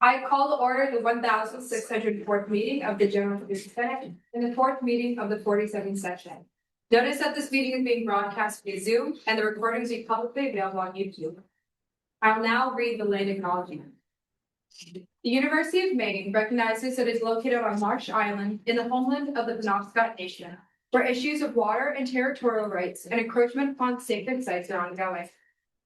I call to order the 1604th meeting of the General UMSG Senate and the 4th meeting of the 47th session. Notice that this meeting is being broadcast via Zoom and the recording is being publicly available on YouTube. I will now read the land acknowledgement. The University of Maine recognizes that it is located on Marsh Island in the homeland of the Penobscot Nation, where issues of water and territorial rights and encroachment upon sacred sites are ongoing.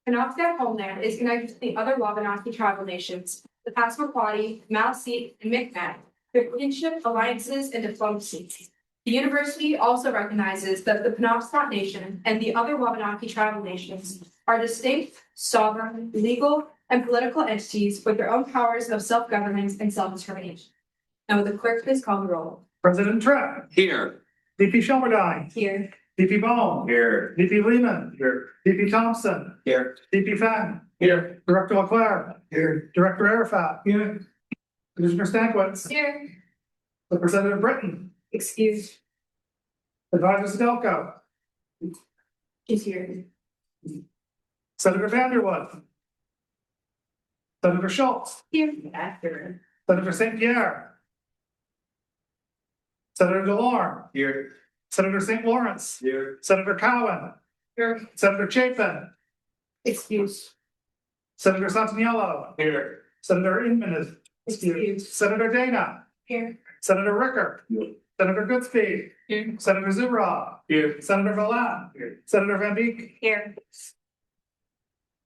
Penobscot homeland is connected to the other Wabanaki tribal nations, the Passamaquoddy, Maliseet, and Micmac, through kinship, alliances, and diplomacy. The university also recognizes that the Penobscot Nation and the other Wabanaki tribal nations are distinct, sovereign, legal, and political entities with their own powers of self-government and self-determination. Now, will the clerk please call the roll? President Trent. Here. VP Shelmerdine. Here. VP Bohm. Here. VP Lehman. Here. VP Thompson. Here. VP Fenn. Here. Director Leclerc. Here. Director Arafat. Here. Commissioner Stankiewicz. Here. Representative Britton. Excused. Advisor Zadelko. She's here. Senator Vanderwood. Senator Schultz. Here. After. Senator St. Pierre. Senator DeLorme. Here. Senator St. Lawrence. Here. Senator Cowan. Here. Senator Chapin. Excused. Senator Santaniello. Here. Senator Inman is Excused. Senator Dana. Here. Senator Ricker. Here. Senator Goodspeed. Here. Senator Zubrow. Here. Senator Valland. Here. Senator Van Beek. Here.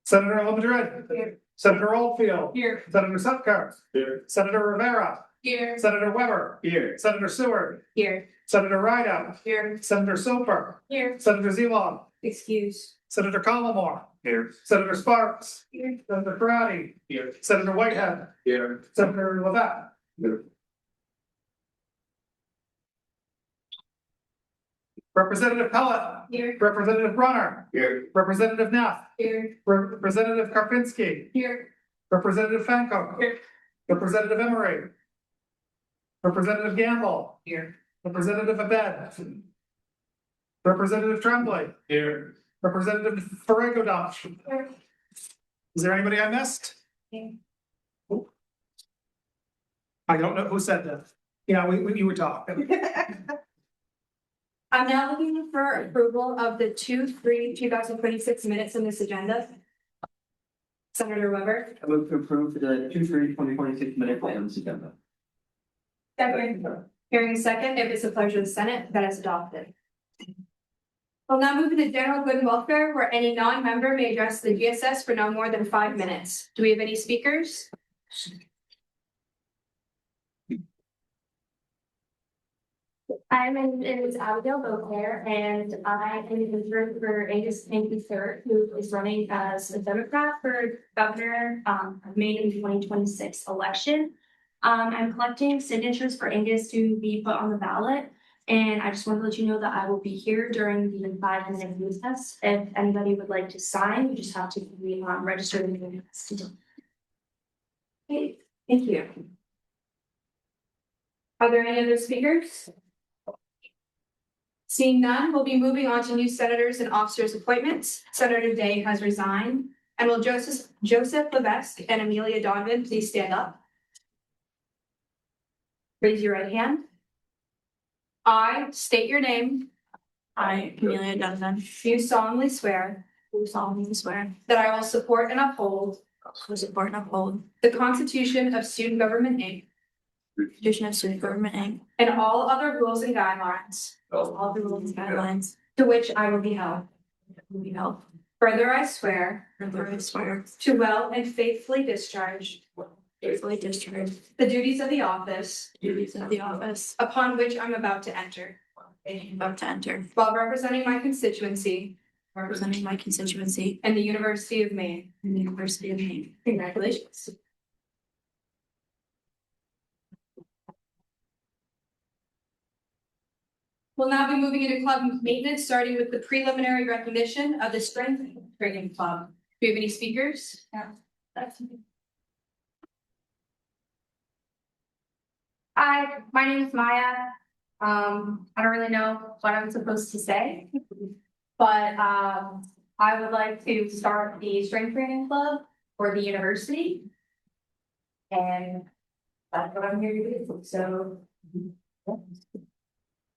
Senator LaMadrid. Here. Senator Oldfield. Here. Senator Sutker. Here. Senator Rivera. Here. Senator Weber. Here. Senator Seward. Here. Senator Rideout. Here. Senator Soper. Here. Senator Zelon. Excused. Senator Collimore. Here. Senator Sparks. Here. Senator Karate. Here. Senator Whitehead. Here. Senator Levesque. Here. Representative Pellet. Here. Representative Brunner. Here. Representative Neff. Here. Representative Karpinski. Here. Representative Fanco. Here. Representative Emery. Representative Gamble. Here. Representative Abed. Representative Tremblay. Here. Representative Farrago. Here. Is there anybody I missed? Here. I don't know who said that. Yeah, you were talking. I'm now looking for approval of the 2/3/2026 minutes in this agenda. Senator Weber. I move to approve the 2/3/2026 minute plans agenda. Second. Hearing a second, if it's the pleasure of the Senate, that is adopted. We'll now move into general good and welfare, where any non-member may address the GSS for no more than 5 minutes. Do we have any speakers? My name is Abigail Beauclair, and I am the intern for Angus III, who is running as a Democrat for governor of Maine in the 2026 election. I'm collecting signatures for Angus to be put on the ballot, and I just want to let you know that I will be here during the 5-minute recess. If anybody would like to sign, you just have to be registered in the recess. Okay, thank you. Are there any other speakers? Seeing none, we'll be moving on to new senators and officers' appointments. Senator Day has resigned. And will Joseph Levesque and Amelia Donovan please stand up? Raise your right hand. I state your name. I, Amelia Donovan, Do solemnly swear do solemnly swear that I will support and uphold to support and uphold the Constitution of Student Government, Inc. the Constitution of Student Government, Inc. and all other rules and guidelines All the rules and guidelines to which I will be held. will be held. Further, I swear Further, I swear to well and faithfully discharge faithfully discharge the duties of the office the duties of the office upon which I'm about to enter, I'm about to enter, while representing my constituency representing my constituency and the University of Maine. in the University of Maine. Congratulations. We'll now be moving into club maintenance, starting with the preliminary recognition of the Strength Training Club. Do we have any speakers? Hi, my name is Maya. I don't really know what I'm supposed to say, but I would like to start the strength training club for the university. And that's what I'm here to do, so. Do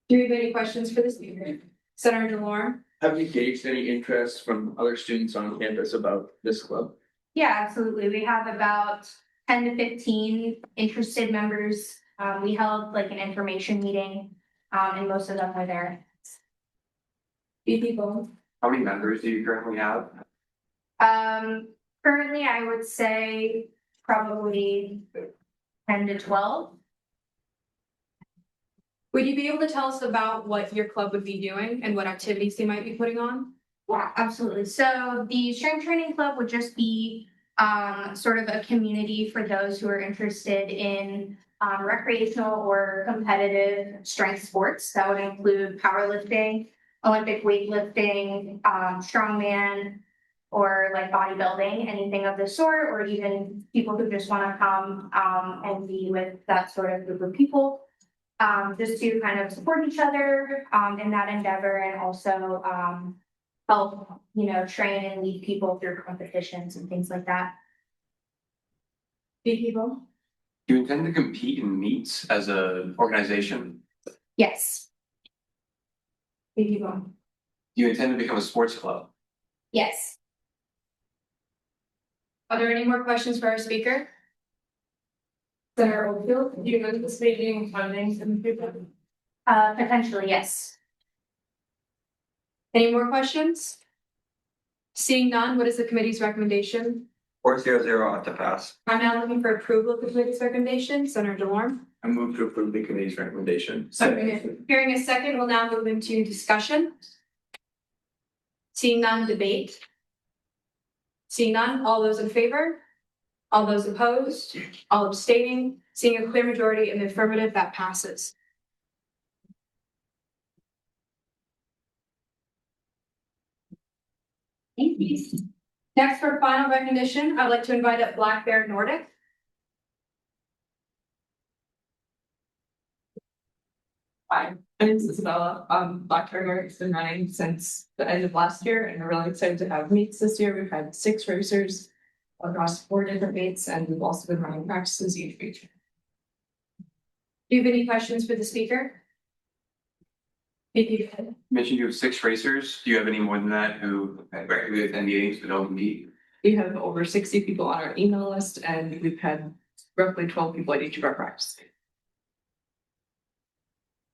you have any questions for the speaker? Senator DeLorme? Have you gauged any interest from other students on campus about this club? Yeah, absolutely. We have about 10 to 15 interested members. We held like an information meeting, and most of them were there. People. How many members do you currently have? Currently, I would say probably 10 to 12. Would you be able to tell us about what your club would be doing and what activities they might be putting on? Yeah, absolutely. So the strength training club would just be sort of a community for those who are interested in recreational or competitive strength sports. That would include powerlifting, Olympic weightlifting, strongman, or like bodybuilding, anything of the sort, or even people who just want to come and be with that sort of group of people. Just to kind of support each other in that endeavor, and also help, train and lead people through competitions and things like that. People. Do you intend to compete in meets as an organization? Yes. People. Do you intend to become a sports club? Yes. Are there any more questions for our speaker? Senator Oldfield, do you anticipate getting funding from the future? Potentially, yes. Any more questions? Seeing none, what is the committee's recommendation? 400 ought to pass. I'm now looking for approval of the committee's recommendation. Senator DeLorme? I move to approve the committee's recommendation. Hearing a second, we'll now move into discussion. Seeing none, debate. Seeing none, all those in favor? All those opposed? All abstaining? Seeing a clear majority in the affirmative, that passes. Next, for final recognition, I'd like to invite up Black Bear Nordic. Hi, my name is Isabella. Black Bear Nordic has been running since the end of last year, and we're really excited to have meets this year. We've had 6 racers across 4 different meets, and we've also been running practices each week. Do you have any questions for the speaker? If you could. You mentioned you have 6 racers. Do you have any more than that who regularly attend meetings but don't meet? We have over 60 people on our email list, and we've had roughly 12 people at each of our practices.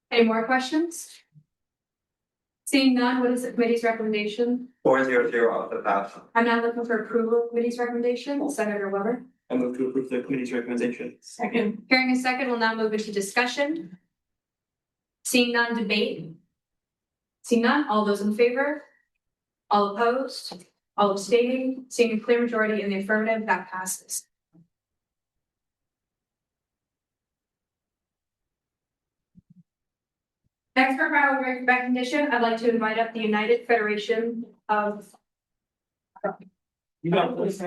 Any more questions? Seeing none, what is the committee's recommendation? 400 ought to pass. I'm now looking for approval of the committee's recommendation. Senator Weber? I move to approve the committee's recommendation. Second. Hearing a second, we'll now move into discussion. Seeing none, debate. Seeing none, all those in favor? All opposed? All abstaining? Seeing a clear majority in the affirmative, that passes. Next, for final recognition, I'd like to invite up the United Federation of. You got this.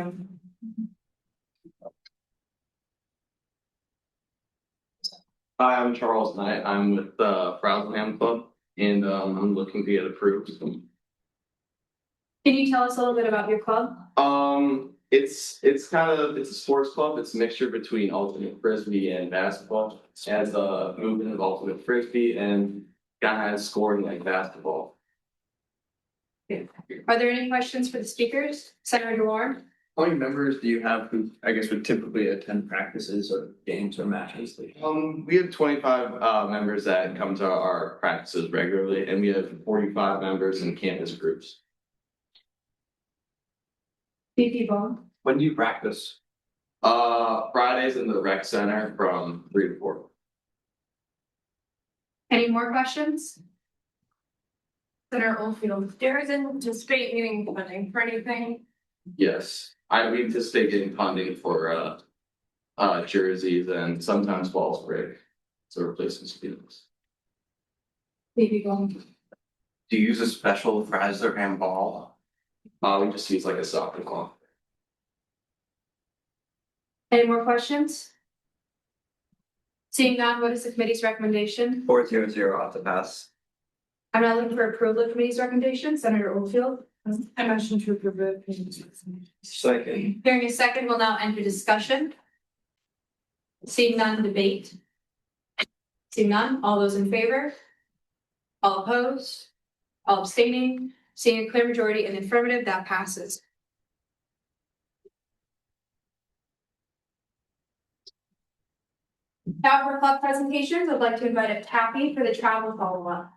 Hi, I'm Charles Knight. I'm with the Frauenham Club, and I'm looking to get approved. Can you tell us a little bit about your club? It's a sports club. It's a mixture between ultimate frisbee and basketball. It has a movement of ultimate frisbee and kind of scoring like basketball. Are there any questions for the speakers? Senator DeLorme? How many members do you have who, I guess, would typically attend practices or games or matches? We have 25 members that come to our practices regularly, and we have 45 members in campus groups. People. When do you practice? Fridays in the rec center from 3 to 4. Any more questions? Senator Oldfield? There isn't anticipate needing funding for anything. Yes, we anticipate getting funding for jerseys and sometimes ball spray to replace some students. People. Do you use a special frazzler and ball? We just use like a soccer ball. Any more questions? Seeing none, what is the committee's recommendation? 400 ought to pass. I'm now looking for approval of the committee's recommendation. Senator Oldfield? I motion to approve it. Second. Hearing a second, we'll now enter discussion. Seeing none, debate. Seeing none, all those in favor? All opposed? All abstaining? Seeing a clear majority in the affirmative, that passes. Now for club presentations, I'd like to invite up Taffy for the travel follow-up.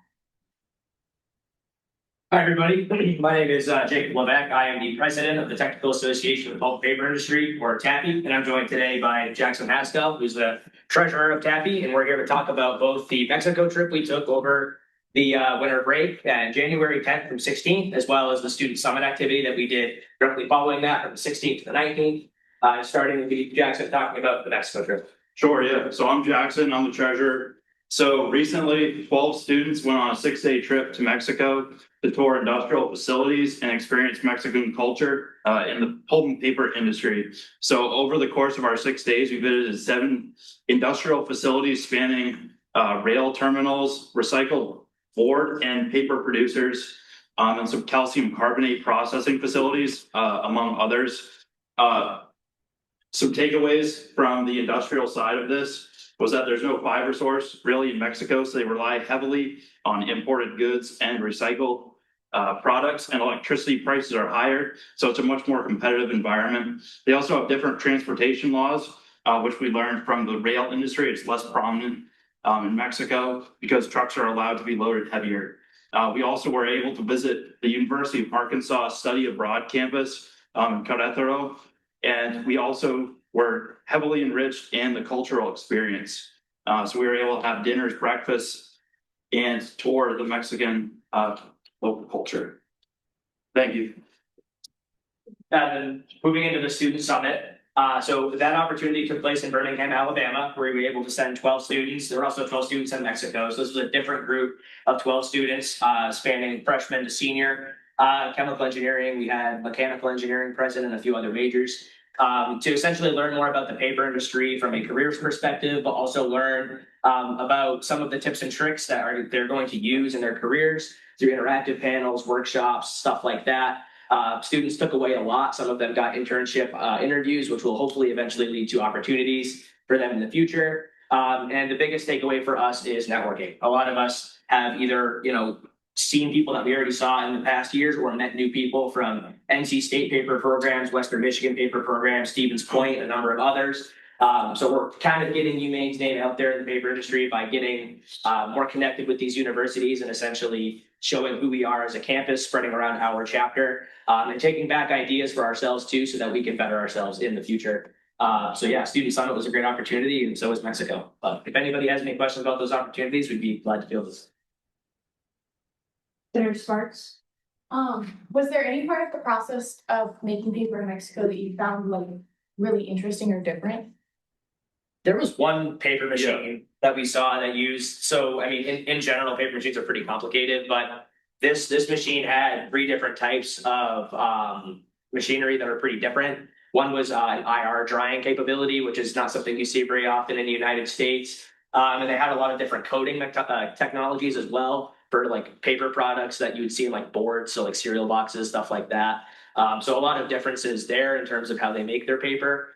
Hi, everybody. My name is Jacob Lebeck. I am the president of the Technical Association of the Pulp and Paper Industry, or TAPI, and I'm joined today by Jackson Haskell, who's the treasurer of TAPI, and we're here to talk about both the Mexico trip we took over the winter break and January 10th from 16th, as well as the student summit activity that we did directly following that from the 16th to the 19th. Starting with Jackson talking about the Mexico trip. Sure, yeah. So I'm Jackson, I'm the treasurer. So recently, 12 students went on a 6-day trip to Mexico to tour industrial facilities and experience Mexican culture in the pulp and paper industry. So over the course of our 6 days, we visited 7 industrial facilities spanning rail terminals, recycled board and paper producers, and some calcium carbonate processing facilities, among others. Some takeaways from the industrial side of this was that there's no fiber source really in Mexico, so they rely heavily on imported goods and recycled products, and electricity prices are higher, so it's a much more competitive environment. They also have different transportation laws, which we learned from the rail industry. It's less prominent in Mexico because trucks are allowed to be loaded heavier. We also were able to visit the University of Arkansas Study Abroad campus in Querétaro, and we also were heavily enriched in the cultural experience. So we were able to have dinners, breakfasts, and tour the Mexican local culture. Thank you. And then moving into the student summit. So that opportunity took place in Birmingham, Alabama, where we were able to send 12 students. There were also 12 students in Mexico. So this was a different group of 12 students spanning freshman to senior. Chemical engineering, we had mechanical engineering present and a few other majors. To essentially learn more about the paper industry from a careers perspective, but also learn about some of the tips and tricks that they're going to use in their careers through interactive panels, workshops, stuff like that. Students took away a lot. Some of them got internship interviews, which will hopefully eventually lead to opportunities for them in the future. And the biggest takeaway for us is networking. A lot of us have either, seen people that we already saw in the past years or met new people from NC State paper programs, Western Michigan paper programs, Stevens Point, a number of others. So we're kind of getting UMaine's name out there in the paper industry by getting more connected with these universities and essentially showing who we are as a campus, spreading around our chapter, and taking back ideas for ourselves too, so that we can better ourselves in the future. So yeah, Student Summit was a great opportunity, and so was Mexico. But if anybody has any questions about those opportunities, we'd be glad to field this. Senator Sparks? Was there any part of the process of making paper in Mexico that you found like really interesting or different? There was one paper machine that we saw that used, so I mean, in general, paper machines are pretty complicated, but this machine had 3 different types of machinery that are pretty different. One was IR drying capability, which is not something you see very often in the United States. And they had a lot of different coating technologies as well for like paper products that you would see in like boards, so like cereal boxes, stuff like that. So a lot of differences there in terms of how they make their paper.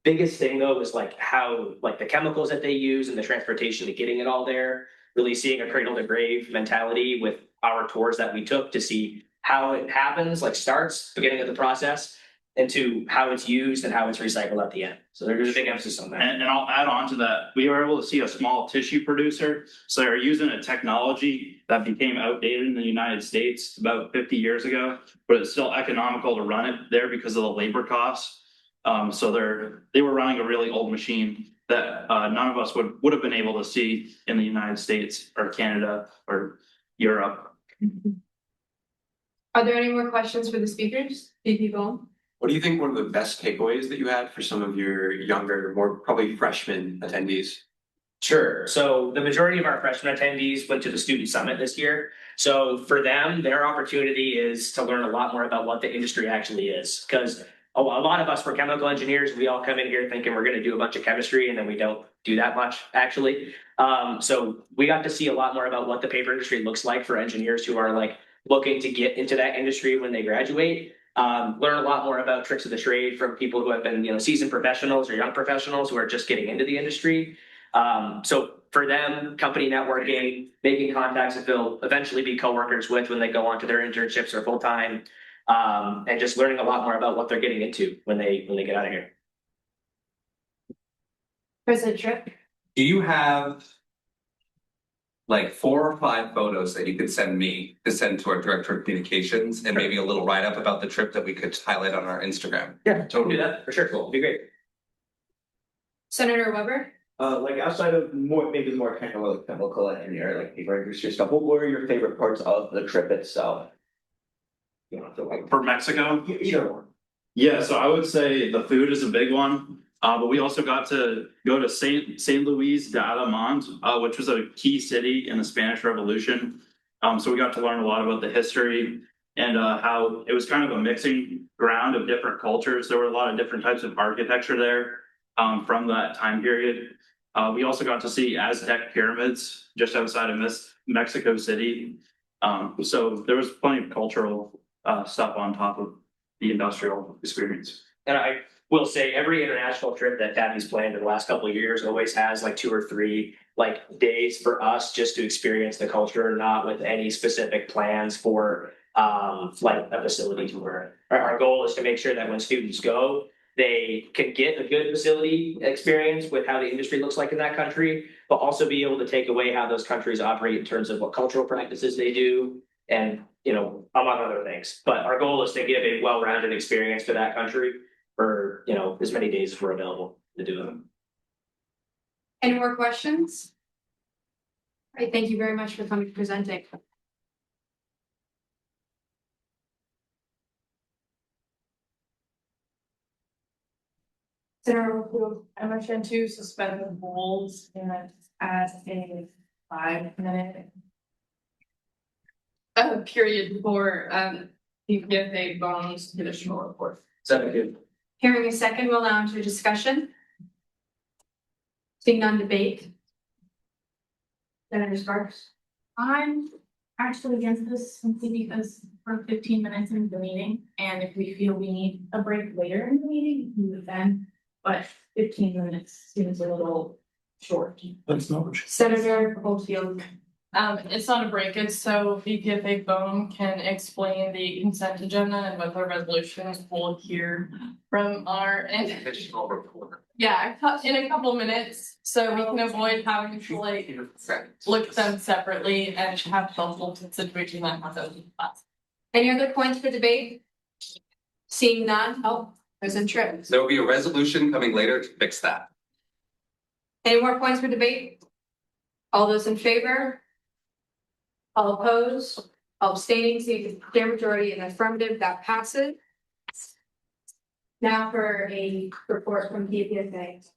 Biggest thing though was like how like the chemicals that they use and the transportation to getting it all there. Really seeing a cradle to grave mentality with our tours that we took to see how it happens, like starts, beginning of the process, into how it's used and how it's recycled at the end. So there's a big emphasis on that. And I'll add on to that. We were able to see a small tissue producer. So they're using a technology that became outdated in the United States about 50 years ago, but it's still economical to run it there because of the labor costs. So they were running a really old machine that none of us would have been able to see in the United States or Canada or Europe. Are there any more questions for the speakers? People? What do you think one of the best takeaways that you had for some of your younger, more probably freshman attendees? Sure. So the majority of our freshman attendees went to the Student Summit this year. So for them, their opportunity is to learn a lot more about what the industry actually is. Because a lot of us were chemical engineers. We all come in here thinking we're going to do a bunch of chemistry, and then we don't do that much actually. So we got to see a lot more about what the paper industry looks like for engineers who are like looking to get into that industry when they graduate. Learn a lot more about tricks of the trade from people who have been, seasoned professionals or young professionals who are just getting into the industry. So for them, company networking, making contacts that they'll eventually be coworkers with when they go on to their internships or full time, and just learning a lot more about what they're getting into when they get out of here. President Tripp? Do you have like 4 or 5 photos that you could send me to send to our director of communications and maybe a little write-up about the trip that we could highlight on our Instagram? Yeah, totally do that for sure. Cool, be great. Senator Weber? Like outside of maybe the more chemical engineer, like paper industry stuff, what were your favorite parts of the trip itself? You don't have to like, For Mexico? either one. Yeah, so I would say the food is a big one. But we also got to go to Saint Luis de Alamand, which was a key city in the Spanish Revolution. So we got to learn a lot about the history and how it was kind of a mixing ground of different cultures. There were a lot of different types of architecture there from that time period. We also got to see Aztec pyramids just outside of Mexico City. So there was plenty of cultural stuff on top of the industrial experience. And I will say every international trip that Tabby's planned in the last couple of years always has like 2 or 3 like days for us just to experience the culture, not with any specific plans for like a facility tour. Our goal is to make sure that when students go, they can get a good facility experience with how the industry looks like in that country, but also be able to take away how those countries operate in terms of what cultural practices they do and, among other things. But our goal is to give a well-rounded experience to that country for, as many days as we're available to do them. Any more questions? All right, thank you very much for coming presenting. Senator Wu, I motion to suspend the rules and add a 5-minute period for PPFA bonus additional report. Second. hearing a second, we'll now enter discussion. Seeing none, debate. Senator Sparks? I'm actually against this simply because we're 15 minutes into the meeting, and if we feel we need a break later in the meeting, we would then, but 15 minutes seems a little short. That's not. Senator Oldfield? It's not a break, it's so BPFA Bone can explain the consent agenda and what the resolutions will hear from our. Additional report. Yeah, in a couple minutes, so we can avoid having to like look at them separately and have the whole situation that happens in class. Any other points for debate? Seeing none, President Tripp. There will be a resolution coming later to fix that. Any more points for debate? All those in favor? All opposed? All abstaining, seeing the clear majority in the affirmative, that passes. Now for a report from PPSA.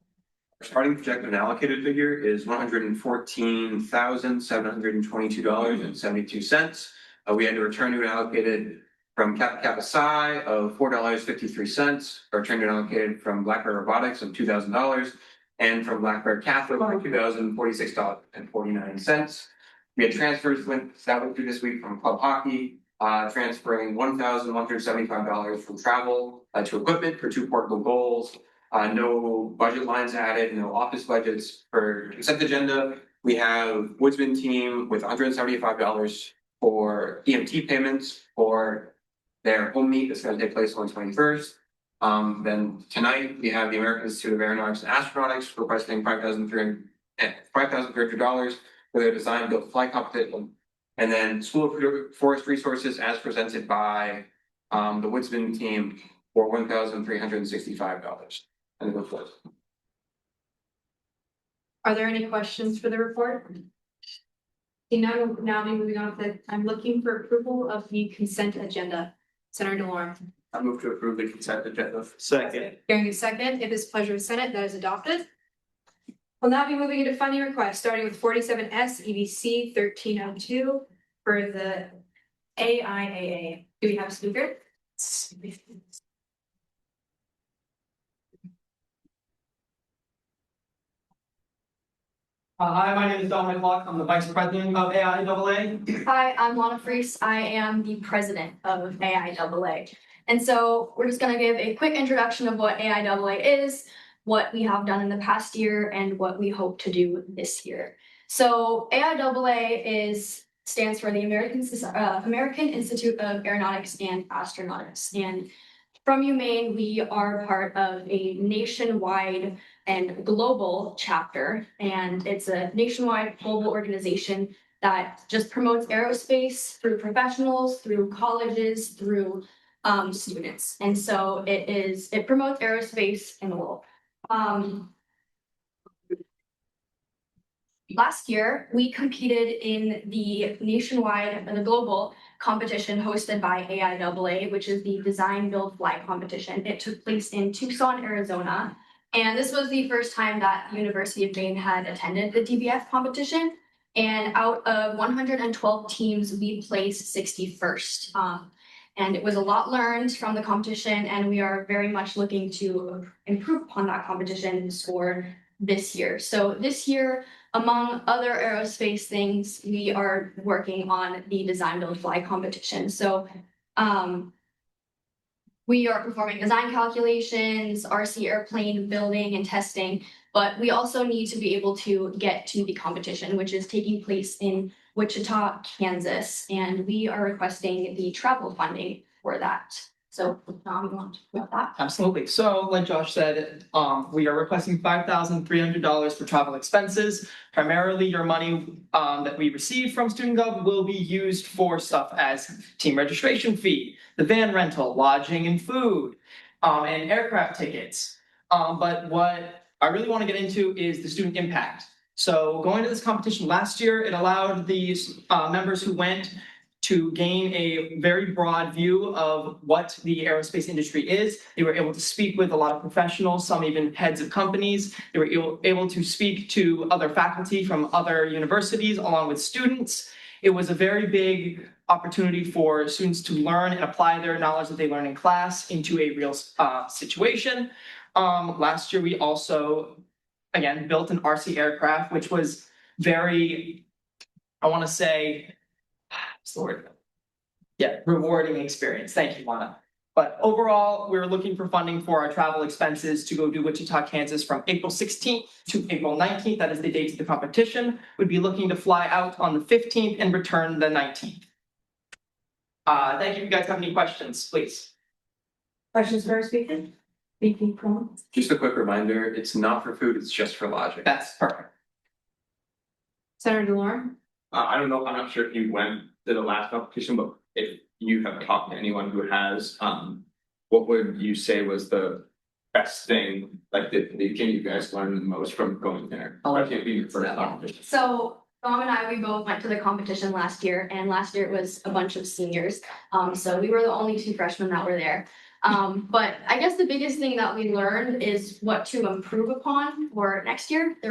Our starting projected and allocated figure is $114,722.72. We had to return to an allocated from Kappa Kappa Psi of $4.53, a return to an allocated from Black Bear Robotics of $2,000, and from Black Bear Catholic of $2,046.49. We had transfers that went through this week from Club Hockey, transferring $1,175 from travel to equipment for 2 portable goals. No budget lines added, no office budgets. For consent agenda, we have Woodsman team with $175 for EMT payments for their home meet that's going to take place on the 21st. Then tonight we have the American Institute of Aeronautics and Astronautics requesting $5,300 for their design build flight competition. And then School of Forest Resources as presented by the Woodsman team for $1,365. And go for it. Are there any questions for the report? Seeing none, we'll now be moving on to, I'm looking for approval of the consent agenda. Senator DeLorme. I move to approve the consent agenda. Second. Hearing a second, it is pleasure of Senate, that is adopted. We'll now be moving into funding requests, starting with 47S EDC 1302 for the AIAA. Do we have a speaker? Hi, my name is Dominic Locke. I'm the Vice President of AIAA. Hi, I'm Lana Freese. I am the president of AIAA. And so we're just gonna give a quick introduction of what AIAA is, what we have done in the past year, and what we hope to do this year. So AIAA stands for the American Institute of Aeronautics and Astronautics. And from UMaine, we are part of a nationwide and global chapter, and it's a nationwide global organization that just promotes aerospace through professionals, through colleges, through students. And so it promotes aerospace in the world. Last year, we competed in the the global competition hosted by AIAA, which is the Design, Build, Fly competition. It took place in Tucson, Arizona. And this was the first time that the University of Maine had attended the DBF competition. And out of 112 teams, we placed 61st. And it was a lot learned from the competition, and we are very much looking to improve upon that competition score this year. So this year, among other aerospace things, we are working on the Design, Build, Fly competition. So we are performing design calculations, RC airplane building and testing, but we also need to be able to get to the competition, which is taking place in Wichita, Kansas, and we are requesting the travel funding for that. So, you want to talk about that? Absolutely. So, like Josh said, we are requesting $5,300 for travel expenses. Primarily, your money that we receive from Student Gov will be used for stuff as team registration fee, the van rental, lodging and food, and aircraft tickets. But what I really want to get into is the student impact. So, going to this competition last year, it allowed these members who went to gain a very broad view of what the aerospace industry is. They were able to speak with a lot of professionals, some even heads of companies. They were able to speak to other faculty from other universities along with students. It was a very big opportunity for students to learn and apply their knowledge that they learn in class into a real situation. Last year, we also, again, built an RC aircraft, which was very, I want to say, what's the word? Yeah, rewarding experience. Thank you, Lana. But overall, we're looking for funding for our travel expenses to go to Wichita, Kansas from April 16th to April 19th. That is the date of the competition. We'd be looking to fly out on the 15th and return the 19th. Thank you. If you guys have any questions, please. Questions for our speaker? Just a quick reminder, it's not for food, it's just for lodging. That's perfect. Senator DeLorme? I don't know, I'm not sure if you went to the last competition, but if you have talked to anyone who has, what would you say was the best thing, like the thing you guys learned the most from going there? I can't be your first competition. So Dom and I, we both went to the competition last year, and last year it was a bunch of seniors. So we were the only two freshmen that were there. But I guess the biggest thing that we learned is what to improve upon for next year. It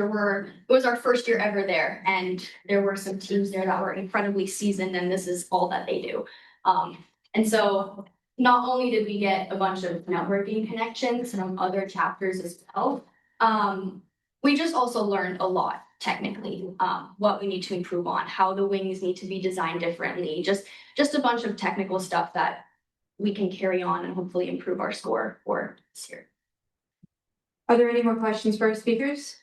was our first year ever there, and there were some teams there that were incredibly seasoned, and this is all that they do. And so not only did we get a bunch of networking connections from other chapters as well, we just also learned a lot technically, what we need to improve on, how the wings need to be designed differently, just a bunch of technical stuff that we can carry on and hopefully improve our score for this year. Are there any more questions for our speakers?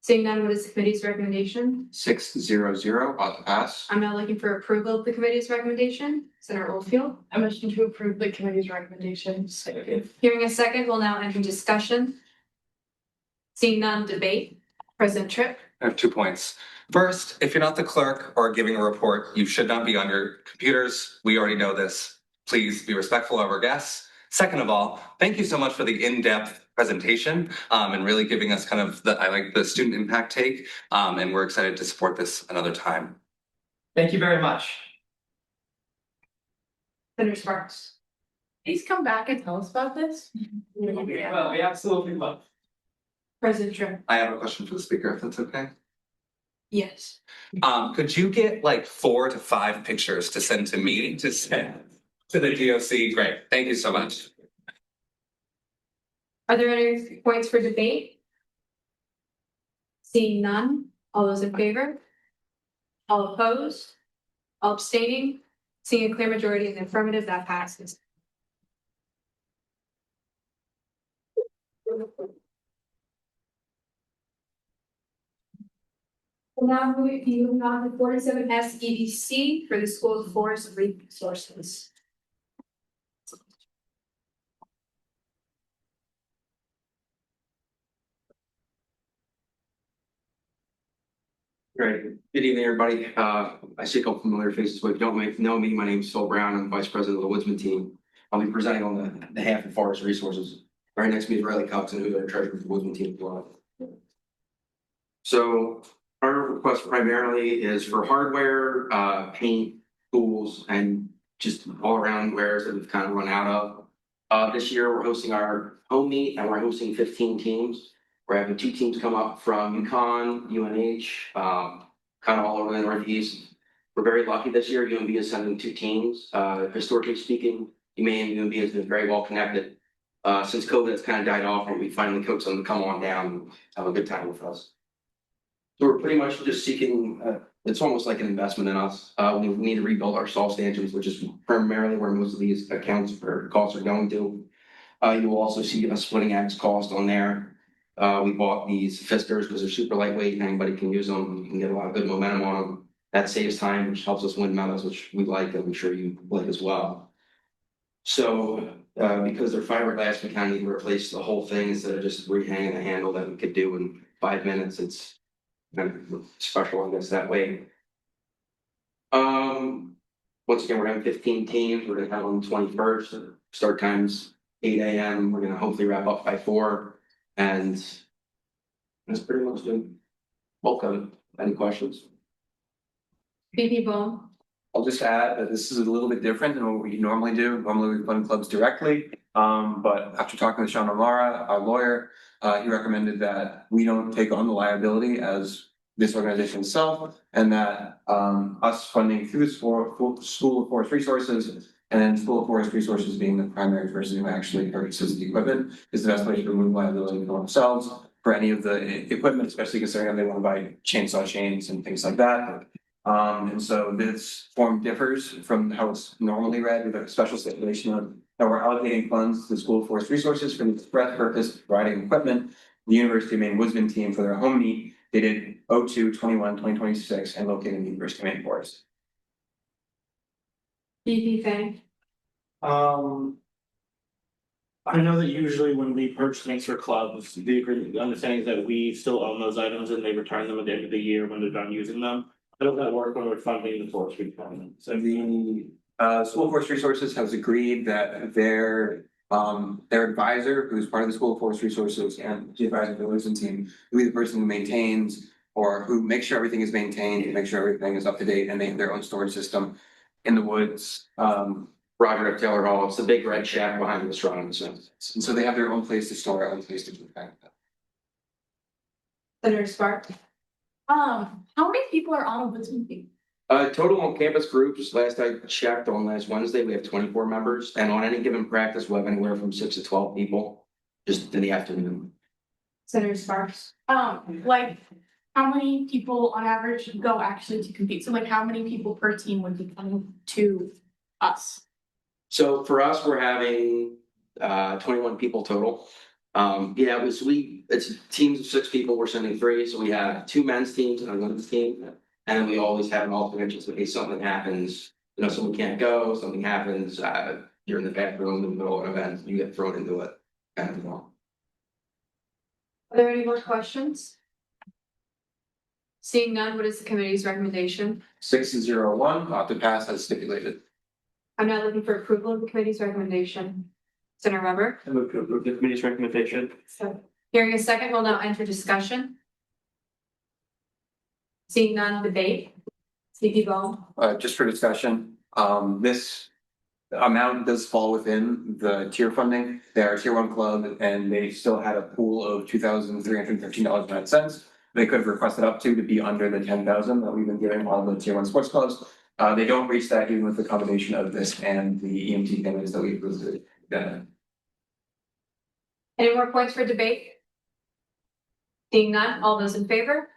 Seeing none, what is the committee's recommendation? 6-0-0, ought to pass. I'm now looking for approval of the committee's recommendation. Senator Oldfield? I motion to approve the committee's recommendations. Hearing a second, we'll now enter discussion. Seeing none, debate. President Tripp? I have 2 points. First, if you're not the clerk or giving a report, you should not be on your computers. We already know this. Please be respectful of our guests. Second of all, thank you so much for the in-depth presentation and really giving us kind of the student impact take. And we're excited to support this another time. Thank you very much. Senator Sparks? Please come back and tell us about this. Well, we absolutely will. President Tripp? I have a question for the speaker, if that's okay. Yes. Could you get like 4 to 5 pictures to send to me to send to the DOC? Great. Thank you so much. Are there any points for debate? Seeing none, all those in favor? All opposed? All abstaining? Seeing a clear majority in the affirmative, that passes. We'll now moving on to 47 SEDC for the school's forest resources. Great. Good evening, everybody. I see a couple familiar faces, but if you don't know me, my name is Phil Brown. I'm Vice President of the Woodsman team. I'll be presenting on the behalf of Forest Resources. Right next to me is Riley Coxon, who's our treasurer for the Woodsman team as well. So our request primarily is for hardware, paint, tools, and just all around wares that we've kind of run out of. This year, we're hosting our home meet and we're hosting 15 teams. We're having 2 teams come up from UConn, UNH, kind of all over the Northeast. We're very lucky this year. UMB is sending 2 teams. Historically speaking, Maine and UMB has been very well connected. Since COVID has kind of died off, and we finally coaxed them to come on down and have a good time with us. So we're pretty much just seeking, it's almost like an investment in us. We need to rebuild our salt stanchions, which is primarily where most of these accounts for costs are going to. You will also see a splitting axe cost on there. We bought these Fiskers because they're super lightweight and anybody can use them. You can get a lot of good momentum on them. That saves time, which helps us win medals, which we like, and I'm sure you like as well. So because they're fiberglass, we kind of need to replace the whole thing instead of just rehanging the handle that we could do in 5 minutes. It's kind of special, I guess, that way. Once again, we're having 15 teams. We're gonna have on the 21st. Start times 8 a.m. We're gonna hopefully wrap up by 4. And that's pretty much the bulk of it. Any questions? BP Bone. I'll just add that this is a little bit different than what we normally do. Normally we fund clubs directly. But after talking with Sean O'Mara, our lawyer, he recommended that we don't take on the liability as this organization itself, and that us funding through the School of Forest Resources, and then School of Forest Resources being the primary person who actually purchases the equipment, is the best way to remove liability for themselves for any of the equipment, especially considering they want to buy chainsaw chains and things like that. And so this form differs from how it's normally read with a special stipulation of that we're allocating funds to the School of Forest Resources for the express purpose of providing equipment. The University of Maine Woodsman team for their home meet dated 02/21/2026 and located in the University of Maine Forest. BP Fang. I know that usually when we purchase things for clubs, the understanding is that we still own those items and they return them at the end of the year when they're done using them. How does that work when we're funding the forestry department? So the School of Forest Resources has agreed that their advisor, who's part of the School of Forest Resources and the advisor of the Woodsman team, will be the person who maintains or who makes sure everything is maintained and make sure everything is up to date, and they have their own storage system in the woods. Roger F. Taylor Hall. It's the big red shack behind the restaurant. And so they have their own place to store it, own place to keep back. Senator Spark. How many people are on a Woodsman team? Total on campus groups, last I checked on last Wednesday, we have 24 members, and on any given practice, we'll have anywhere from 6 to 12 people, just in the afternoon. Senator Sparks. Like, how many people on average go actually to compete? So like, how many people per team would be coming to us? So for us, we're having 21 people total. It's teams of 6 people, we're sending 3, so we have 2 men's teams and a women's team. And we always have an alternate just in case something happens, someone can't go, something happens, you're in the bathroom in the middle of an event, you get thrown into it. Are there any more questions? Seeing none, what is the committee's recommendation? 6-0-1, to pass as stipulated. I'm now looking for approval of the committee's recommendation. Senator Weber. I move to approve the committee's recommendation. So, hearing a second, we'll now enter discussion. Seeing none, debate. CP Bone. Just for discussion, this amount does fall within the tier funding. They are a tier 1 club and they still had a pool of $2,315.09. They could have requested up to be under the 10,000 that we've been giving all the tier 1 sports clubs. They don't reach that even with the combination of this and the EMT payments that we've included. Any more points for debate? Seeing none, all those in favor?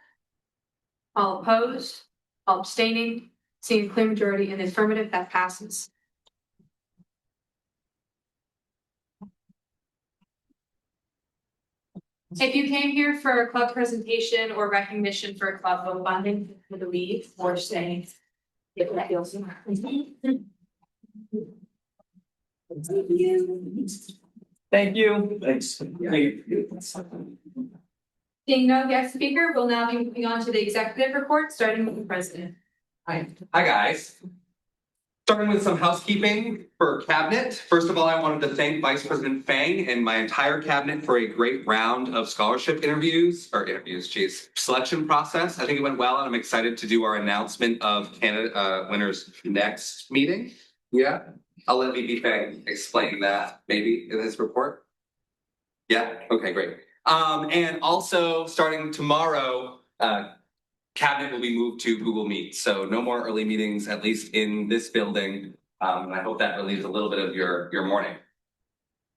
All opposed? All abstaining? Seeing clear majority in the affirmative, that passes. If you came here for a club presentation or recognition for a club vote bonding for the lead or staying. If that feels. Thank you. Thanks. Seeing no guest speaker, we'll now be moving on to the executive report, starting with the president. Hi guys. Starting with some housekeeping for cabinet. First of all, I wanted to thank Vice President Fang and my entire cabinet for a great round of scholarship selection process. I think it went well, and I'm excited to do our announcement of candidate winners next meeting. Yeah, I'll let VP Fang explain that maybe in his report. Yeah, okay, great. And also starting tomorrow, cabinet will be moved to Google Meet, so no more early meetings, at least in this building. And I hope that relieves a little bit of your morning.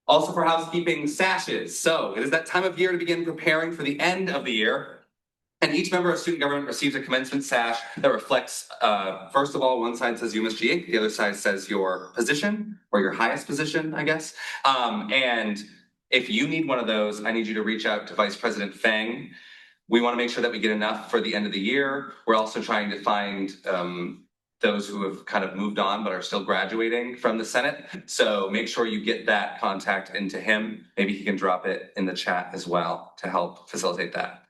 Also for housekeeping, sashes. So it is that time of year to begin preparing for the end of the year. And each member of student government receives a commencement sash that reflects, first of all, one side says UMSG Inc., the other side says your position, or your highest position, I guess. And if you need one of those, I need you to reach out to Vice President Fang. We want to make sure that we get enough for the end of the year. We're also trying to find those who have kind of moved on but are still graduating from the Senate. So make sure you get that contact into him. Maybe he can drop it in the chat as well to help facilitate that.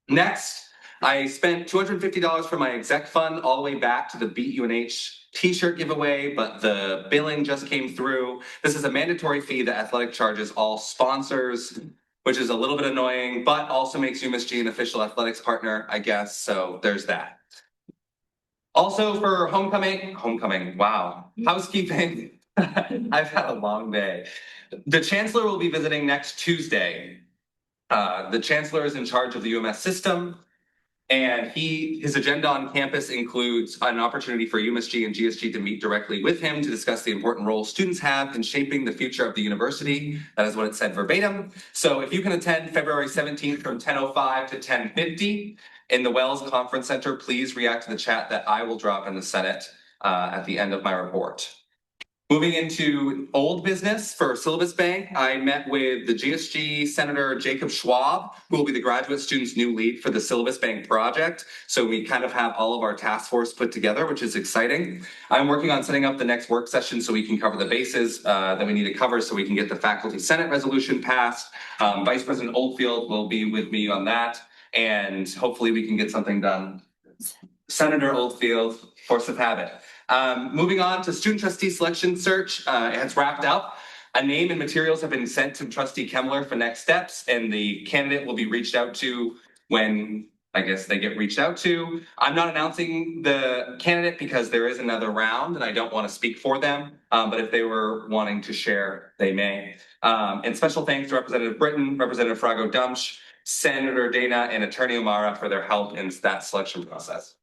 Next, I spent $250 for my exec fund all the way back to the Beat UNH t-shirt giveaway, but the billing just came through. This is a mandatory fee that Athletic charges all sponsors, which is a little bit annoying, but also makes UMSG an official athletics partner, I guess, so there's that. Also for homecoming, wow, housekeeping. I've had a long day. The chancellor will be visiting next Tuesday. The chancellor is in charge of the UMS system, and his agenda on campus includes an opportunity for UMSG and GSG to meet directly with him to discuss the important role students have in shaping the future of the university. That is what it said verbatim. So if you can attend February 17th from 10:05 to 10:50 in the Wells Conference Center, please react to the chat that I will drop in the Senate at the end of my report. Moving into old business for Syllabus Bank, I met with the GSG Senator Jacob Schwab, who will be the graduate student's new lead for the Syllabus Bank project. So we kind of have all of our task force put together, which is exciting. I'm working on setting up the next work session so we can cover the bases that we need to cover so we can get the faculty senate resolution passed. Vice President Oldfield will be with me on that, and hopefully we can get something done. Senator Oldfield, force of habit. Moving on to student trustee selection search, it has wrapped up. A name and materials have been sent to Trustee Kemmler for next steps, and the candidate will be reached out to when, I guess, they get reached out to. I'm not announcing the candidate because there is another round and I don't want to speak for them, but if they were wanting to share, they may. And special thanks to Representative Britton, Representative Frago Dumsch, Senator Dana, and Attorney O'Mara for their help in that selection process.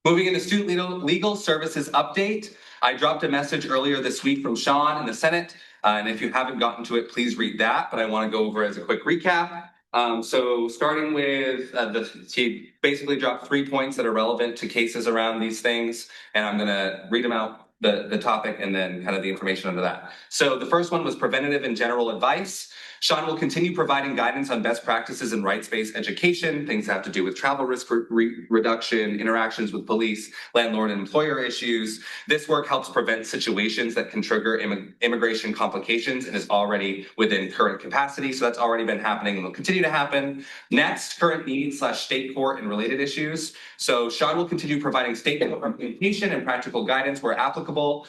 Moving into student legal services update, I dropped a message earlier this week from Sean in the Senate, and if you haven't gotten to it, please read that, but I want to go over as a quick recap. So starting with, he basically dropped 3 points that are relevant to cases around these things, and I'm gonna read them out, the topic, and then kind of the information under that. So the first one was preventative and general advice. Sean will continue providing guidance on best practices in rights-based education, things that have to do with travel risk reduction, interactions with police, landlord and employer issues. This work helps prevent situations that can trigger immigration complications and is already within current capacity. So that's already been happening and will continue to happen. Next, current needs / state court and related issues. So Sean will continue providing state court representation and practical guidance where applicable.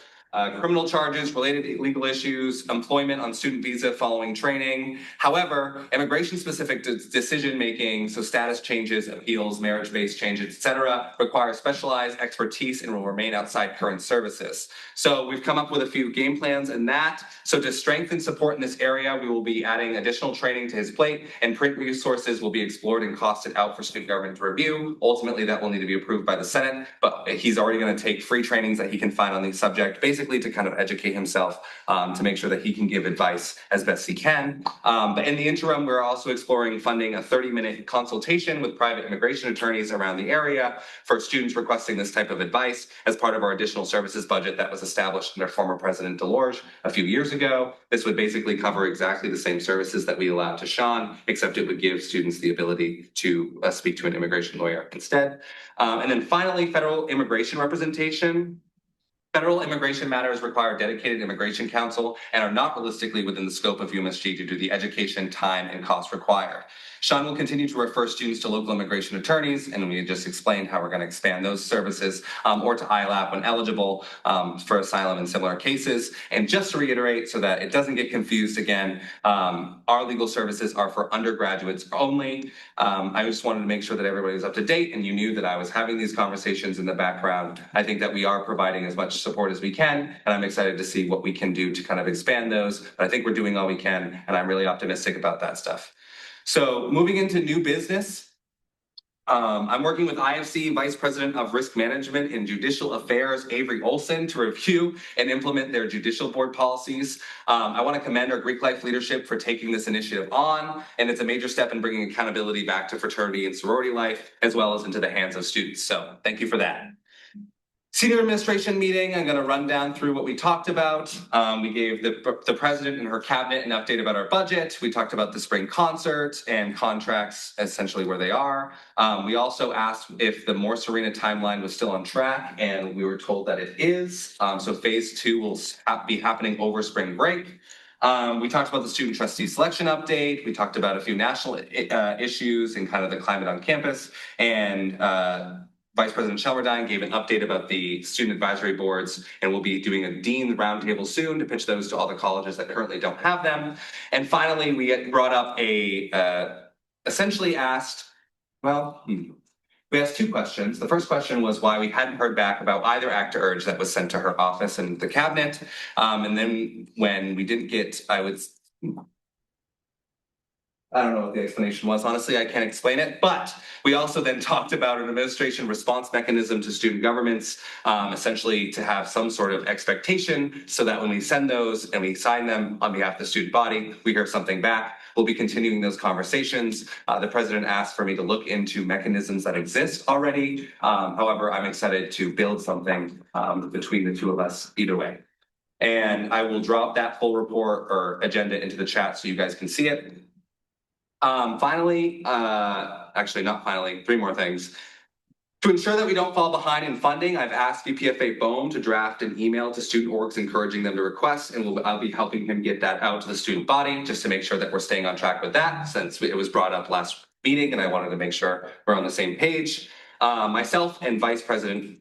Criminal charges, related legal issues, employment on student visa following training. However, immigration-specific decision-making, so status changes, appeals, marriage-based changes, etc., require specialized expertise and will remain outside current services. So we've come up with a few game plans in that. So to strengthen support in this area, we will be adding additional training to his plate, and print resources will be explored and costed out for student government to review. Ultimately, that will need to be approved by the Senate, but he's already going to take free trainings that he can find on the subject. Basically, basically to kind of educate himself to make sure that he can give advice as best he can. But in the interim, we're also exploring funding a 30-minute consultation with private immigration attorneys around the area for students requesting this type of advice as part of our additional services budget that was established under former President DeLorge a few years ago. This would basically cover exactly the same services that we allowed to Sean, except it would give students the ability to speak to an immigration lawyer instead. And then finally, federal immigration representation. Federal immigration matters require dedicated immigration counsel and are not realistically within the scope of UMSG due to the education, time, and cost required. Sean will continue to refer students to local immigration attorneys, and we just explained how we're going to expand those services, or to ILAP when eligible for asylum in similar cases. And just to reiterate, so that it doesn't get confused again, our legal services are for undergraduates only. I just wanted to make sure that everybody was up to date and you knew that I was having these conversations in the background. I think that we are providing as much support as we can, and I'm excited to see what we can do to kind of expand those. But I think we're doing all we can, and I'm really optimistic about that stuff. So moving into new business, I'm working with IFC Vice President of Risk Management and Judicial Affairs, Avery Olson, to review and implement their judicial board policies. I want to commend our Greek life leadership for taking this initiative on, and it's a major step in bringing accountability back to fraternity and sorority life, as well as into the hands of students. So thank you for that. Senior administration meeting, I'm going to run down through what we talked about. We gave the president and her cabinet an update about our budget. We talked about the spring concert and contracts, essentially where they are. We also asked if the More Serena timeline was still on track, and we were told that it is. So phase 2 will be happening over spring break. We talked about the student trustee selection update. We talked about a few national issues and kind of the climate on campus. And Vice President Shelmerdine gave an update about the student advisory boards, and we'll be doing a dean roundtable soon to pitch those to all the colleges that currently don't have them. And finally, we brought up essentially asked, we asked 2 questions. The first question was why we hadn't heard back about either act or urge that was sent to her office and the cabinet. And then when we didn't get, I don't know what the explanation was. Honestly, I can't explain it. But we also then talked about an administration response mechanism to student governments, essentially to have some sort of expectation so that when we send those and we sign them on behalf of the student body, we hear something back. We'll be continuing those conversations. The president asked for me to look into mechanisms that exist already. However, I'm excited to build something between the two of us either way. And I will drop that full report or agenda into the chat so you guys can see it. Finally, actually not finally, 3 more things. To ensure that we don't fall behind in funding, I've asked VPFA Bohm to draft an email to student orgs encouraging them to request, and I'll be helping him get that out to the student body just to make sure that we're staying on track with that, since it was brought up last meeting and I wanted to make sure we're on the same page. Myself and Vice President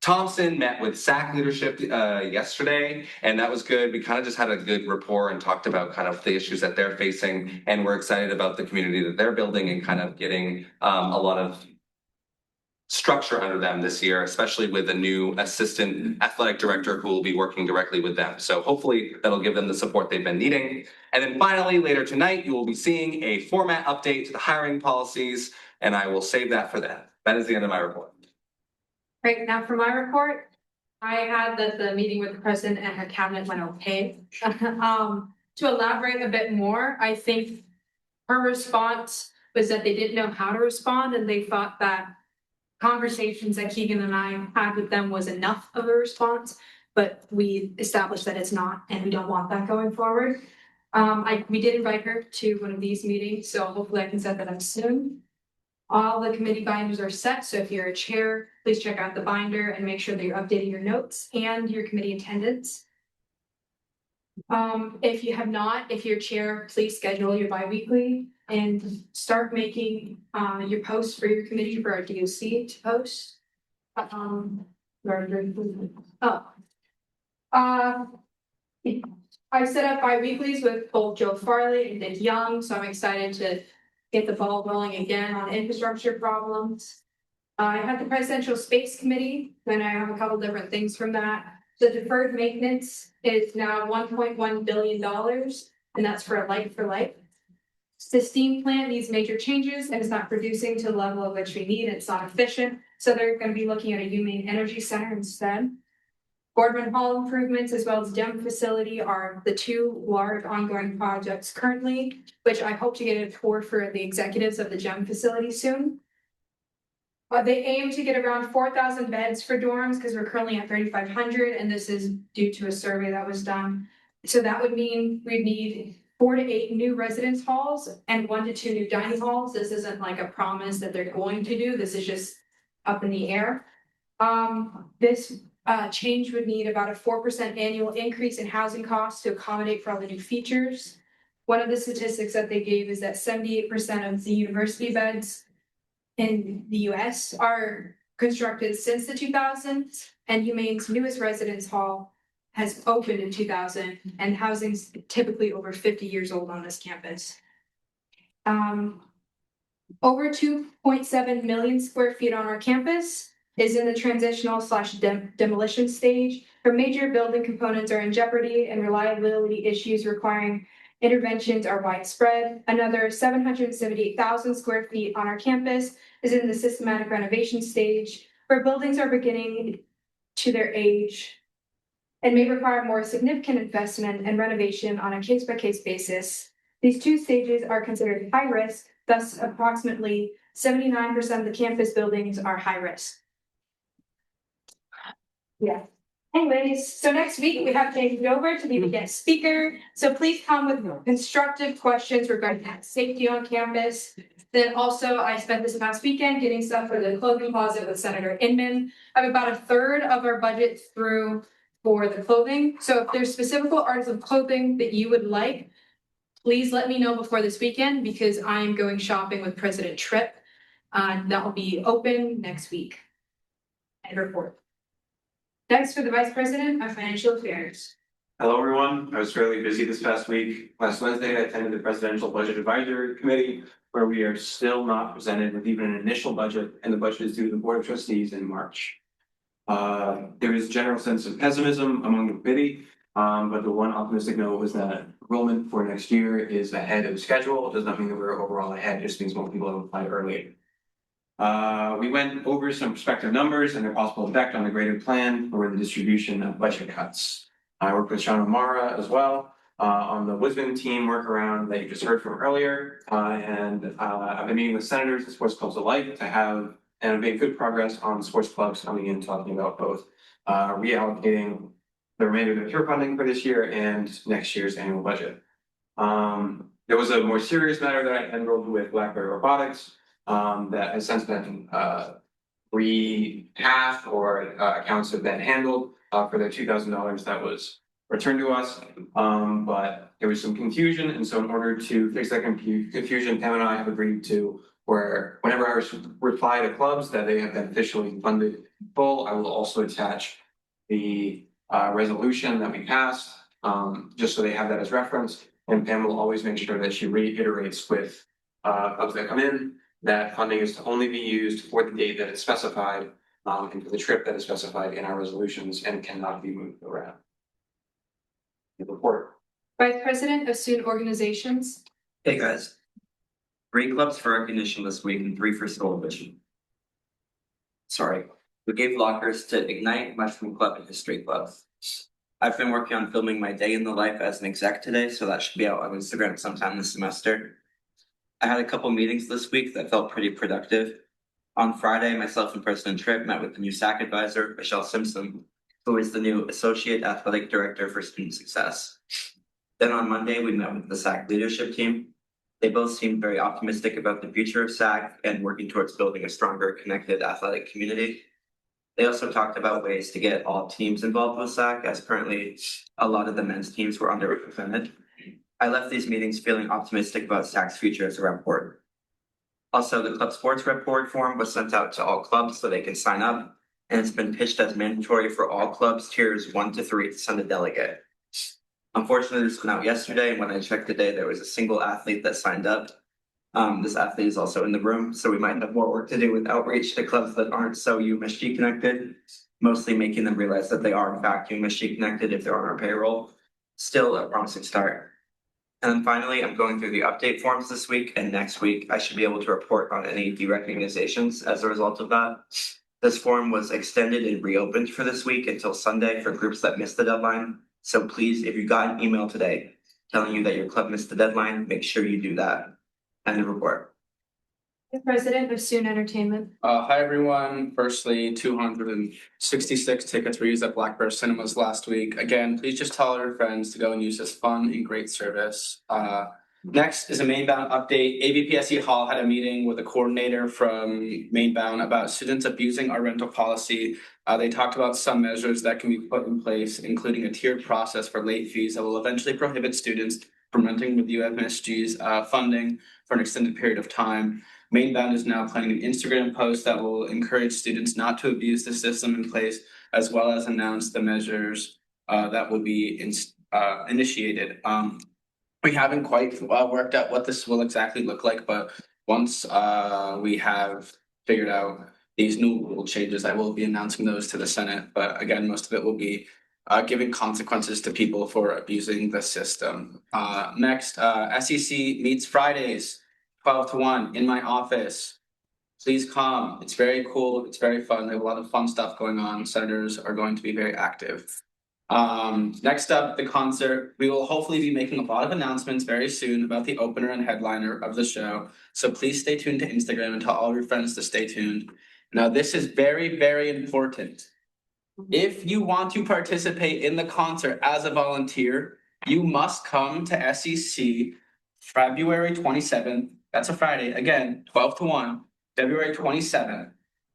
Thompson met with SAC leadership yesterday, and that was good. We kind of just had a good rapport and talked about kind of the issues that they're facing, and we're excited about the community that they're building and kind of getting a lot of structure under them this year, especially with a new assistant athletic director who will be working directly with them. So hopefully that'll give them the support they've been needing. And then finally, later tonight, you will be seeing a format update to the hiring policies, and I will save that for that. That is the end of my report. Right, now for my report, I had that the meeting with the president and her cabinet went okay. To elaborate a bit more, I think her response was that they didn't know how to respond, and they thought that conversations that Keegan and I had with them was enough of a response, but we established that it's not, and we don't want that going forward. We did invite her to one of these meetings, so hopefully I can set that up soon. All the committee binders are set, so if you're a chair, please check out the binder and make sure that you're updating your notes and your committee attendance. If you have not, if you're chair, please schedule your bi-weekly and start making your posts for your committee for our DOC to post. I set up bi-weeklies with both Joe Farley and Dick Young, so I'm excited to get the ball rolling again on infrastructure problems. I had the presidential space committee, and I have a couple different things from that. The deferred maintenance is now $1.1 billion, and that's for a like for like. The steam plant needs major changes and is not producing to the level of which we need. It's not efficient, so they're going to be looking at a UMaine Energy Center instead. Boardman Hall improvements as well as gym facility are the two large ongoing projects currently, which I hope to get a tour for the executives of the gym facility soon. They aim to get around 4,000 beds for dorms because we're currently at 3,500, and this is due to a survey that was done. So that would mean we'd need 4 to 8 new residence halls and 1 to 2 new dining halls. This isn't like a promise that they're going to do. This is just up in the air. This change would need about a 4% annual increase in housing costs to accommodate for all the new features. One of the statistics that they gave is that 78% of the university beds in the US are constructed since the 2000s, and UMaine's newest residence hall has opened in 2000, and housing's typically over 50 years old on this campus. Over 2.7 million square feet on our campus is in the transitional / demolition stage. Our major building components are in jeopardy and reliability issues requiring interventions are widespread. Another 778,000 square feet on our campus is in the systematic renovation stage, where buildings are beginning to their age and may require more significant investment and renovation on a case-by-case basis. These two stages are considered high risk, thus approximately 79% of the campus buildings are high risk. Yeah. Anyways, so next week we have James Dover to be the guest speaker. So please come with constructive questions regarding safety on campus. Then also, I spent this past weekend getting stuff for the clothing closet with Senator Inman. I have about a third of our budget through for the clothing. So if there's specific articles of clothing that you would like, please let me know before this weekend because I am going shopping with President Tripp. That will be open next week. And report. Next for the Vice President of Financial Affairs. Hello, everyone. I was fairly busy this past week. Last Wednesday, I attended the Presidential Budget Advisory Committee, where we are still not presented with even an initial budget, and the budget is due to the Board of Trustees in March. There is a general sense of pessimism among the committee, but the one optimistic note was that enrollment for next year is ahead of schedule. It does not mean that we're overall ahead, it just means more people have applied early. We went over some prospective numbers and their possible effect on the graded plan for the distribution of budget cuts. I worked with Sean O'Mara as well on the Wisdom team workaround that you just heard from earlier. And I've been meeting with senators and sports clubs alike to have and have made good progress on sports clubs coming in talking about both reallocating the remainder of the pure funding for this year and next year's annual budget. There was a more serious matter that I handled with Blackberry Robotics that has since been half or accounts have been handled for the $2,000 that was returned to us. But there was some confusion, and so in order to fix that confusion, Pam and I have agreed to where whenever I reply to clubs that they have been officially funded in full, I will also attach the resolution that we passed, just so they have that as reference. And Pam will always make sure that she reiterates with clubs that come in that funding is to only be used for the date that it's specified and for the trip that is specified in our resolutions and cannot be moved around. Report. Vice President of Student Organizations. Hey guys. 3 clubs for recognition this week and 3 for celebration. Sorry. We gave lockers to Ignite, Mushroom Club, and History Club. I've been working on filming my day in the life as an exec today, so that should be out on Instagram sometime this semester. I had a couple meetings this week that felt pretty productive. On Friday, myself and President Tripp met with the new SAC advisor, Michelle Simpson, who is the new Associate Athletic Director for Student Success. Then on Monday, we met with the SAC leadership team. They both seemed very optimistic about the future of SAC and working towards building a stronger, connected athletic community. They also talked about ways to get all teams involved with SAC, as currently a lot of the men's teams were underrepresented. I left these meetings feeling optimistic about SAC's future as a rep board. Also, the club sports rep board form was sent out to all clubs so they can sign up, and it's been pitched as mandatory for all clubs tiers 1 to 3 to send a delegate. Unfortunately, this went out yesterday, and when I checked today, there was a single athlete that signed up. This athlete is also in the room, so we might have more work to do with outreach to clubs that aren't so UMSG connected, mostly making them realize that they are in fact UMSG connected if they're on our payroll. Still a promising start. And then finally, I'm going through the update forms this week, and next week I should be able to report on any derecognizations as a result of that. This form was extended and reopened for this week until Sunday for groups that missed the deadline. So please, if you got an email today telling you that your club missed the deadline, make sure you do that. End of report. The president of Student Entertainment. Hi, everyone. Firstly, 266 tickets were used at Blackbird Cinemas last week. Again, please just tell your friends to go and use this fun and great service. Next is a Mainbound update. ABPSE Hall had a meeting with a coordinator from Mainbound about students abusing our rental policy. They talked about some measures that can be put in place, including a tiered process for late fees that will eventually prohibit students from renting with UMSG's funding for an extended period of time. Mainbound is now planning an Instagram post that will encourage students not to abuse the system in place, as well as announce the measures that will be initiated. We haven't quite worked out what this will exactly look like, but once we have figured out these new rule changes, I will be announcing those to the Senate. But again, most of it will be giving consequences to people for abusing the system. Next, SEC meets Fridays, 12 to 1 in my office. Please come. It's very cool. It's very fun. They have a lot of fun stuff going on. Senators are going to be very active. Next up, the concert. We will hopefully be making a lot of announcements very soon about the opener and headliner of the show. So please stay tuned to Instagram and tell all your friends to stay tuned. Now, this is very, very important. If you want to participate in the concert as a volunteer, you must come to SEC February 27th. That's a Friday. Again, 12 to 1, February 27th.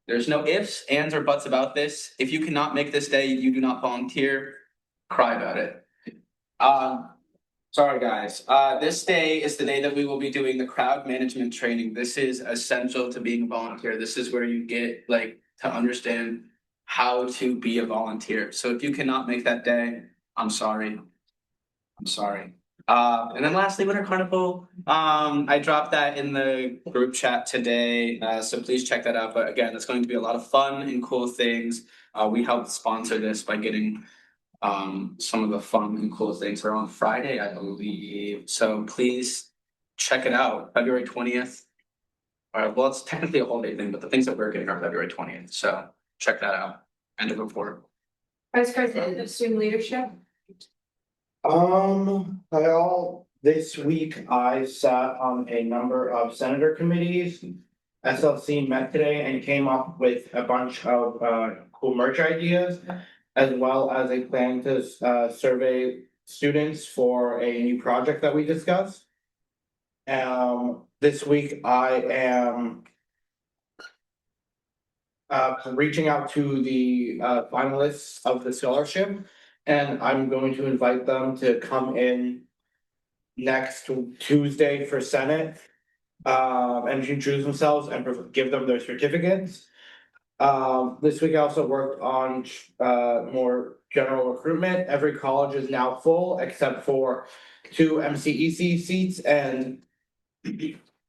There's no ifs, ands, or buts about this. If you cannot make this day, you do not volunteer, cry about it. Sorry, guys. This day is the day that we will be doing the crowd management training. This is essential to being a volunteer. This is where you get to understand how to be a volunteer. So if you cannot make that day, I'm sorry. I'm sorry. And then lastly, Winter Carnival. I dropped that in the group chat today, so please check that out. But again, it's going to be a lot of fun and cool things. We helped sponsor this by getting some of the fun and cool things are on Friday, I believe. So please check it out. February 20th. Well, it's technically a holiday thing, but the things that we're getting are February 20th. So check that out. End of report. Vice President of Student Leadership. This week I sat on a number of senator committees. SLC met today and came up with a bunch of cool merch ideas, as well as a plan to survey students for a new project that we discussed. This week I am reaching out to the finalists of the scholarship, and I'm going to invite them to come in next Tuesday for Senate and introduce themselves and give them their certificates. This week I also worked on more general recruitment. Every college is now full except for 2 MCEC seats and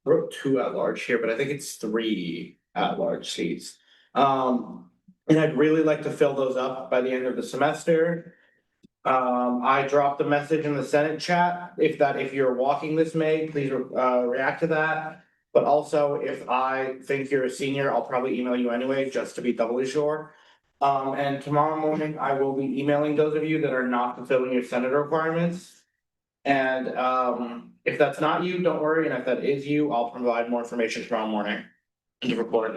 wrote 2 at large here, but I think it's 3 at large seats. And I'd really like to fill those up by the end of the semester. I dropped a message in the Senate chat. If you're walking this May, please react to that. But also, if I think you're a senior, I'll probably email you anyway, just to be doubly sure. And tomorrow morning, I will be emailing those of you that are not fulfilling your senator requirements. And if that's not you, don't worry. And if that is you, I'll provide more information tomorrow morning in the report.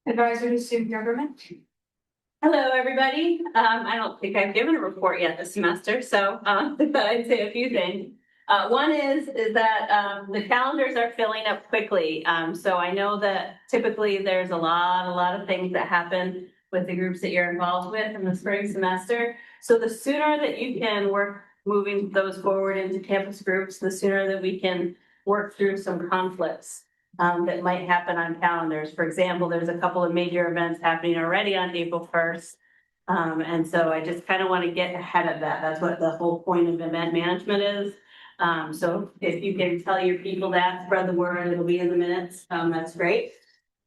Advisor to Student Government. Hello, everybody. I don't think I've given a report yet this semester, so I'd say a few things. One is that the calendars are filling up quickly. So I know that typically there's a lot of things that happen with the groups that you're involved with in the spring semester. So the sooner that you can work moving those forward into campus groups, the sooner that we can work through some conflicts that might happen on calendars. For example, there's a couple of major events happening already on April 1st. And so I just kind of want to get ahead of that. That's what the whole point of event management is. So if you can tell your people that, spread the word, it'll be in the minutes. That's great.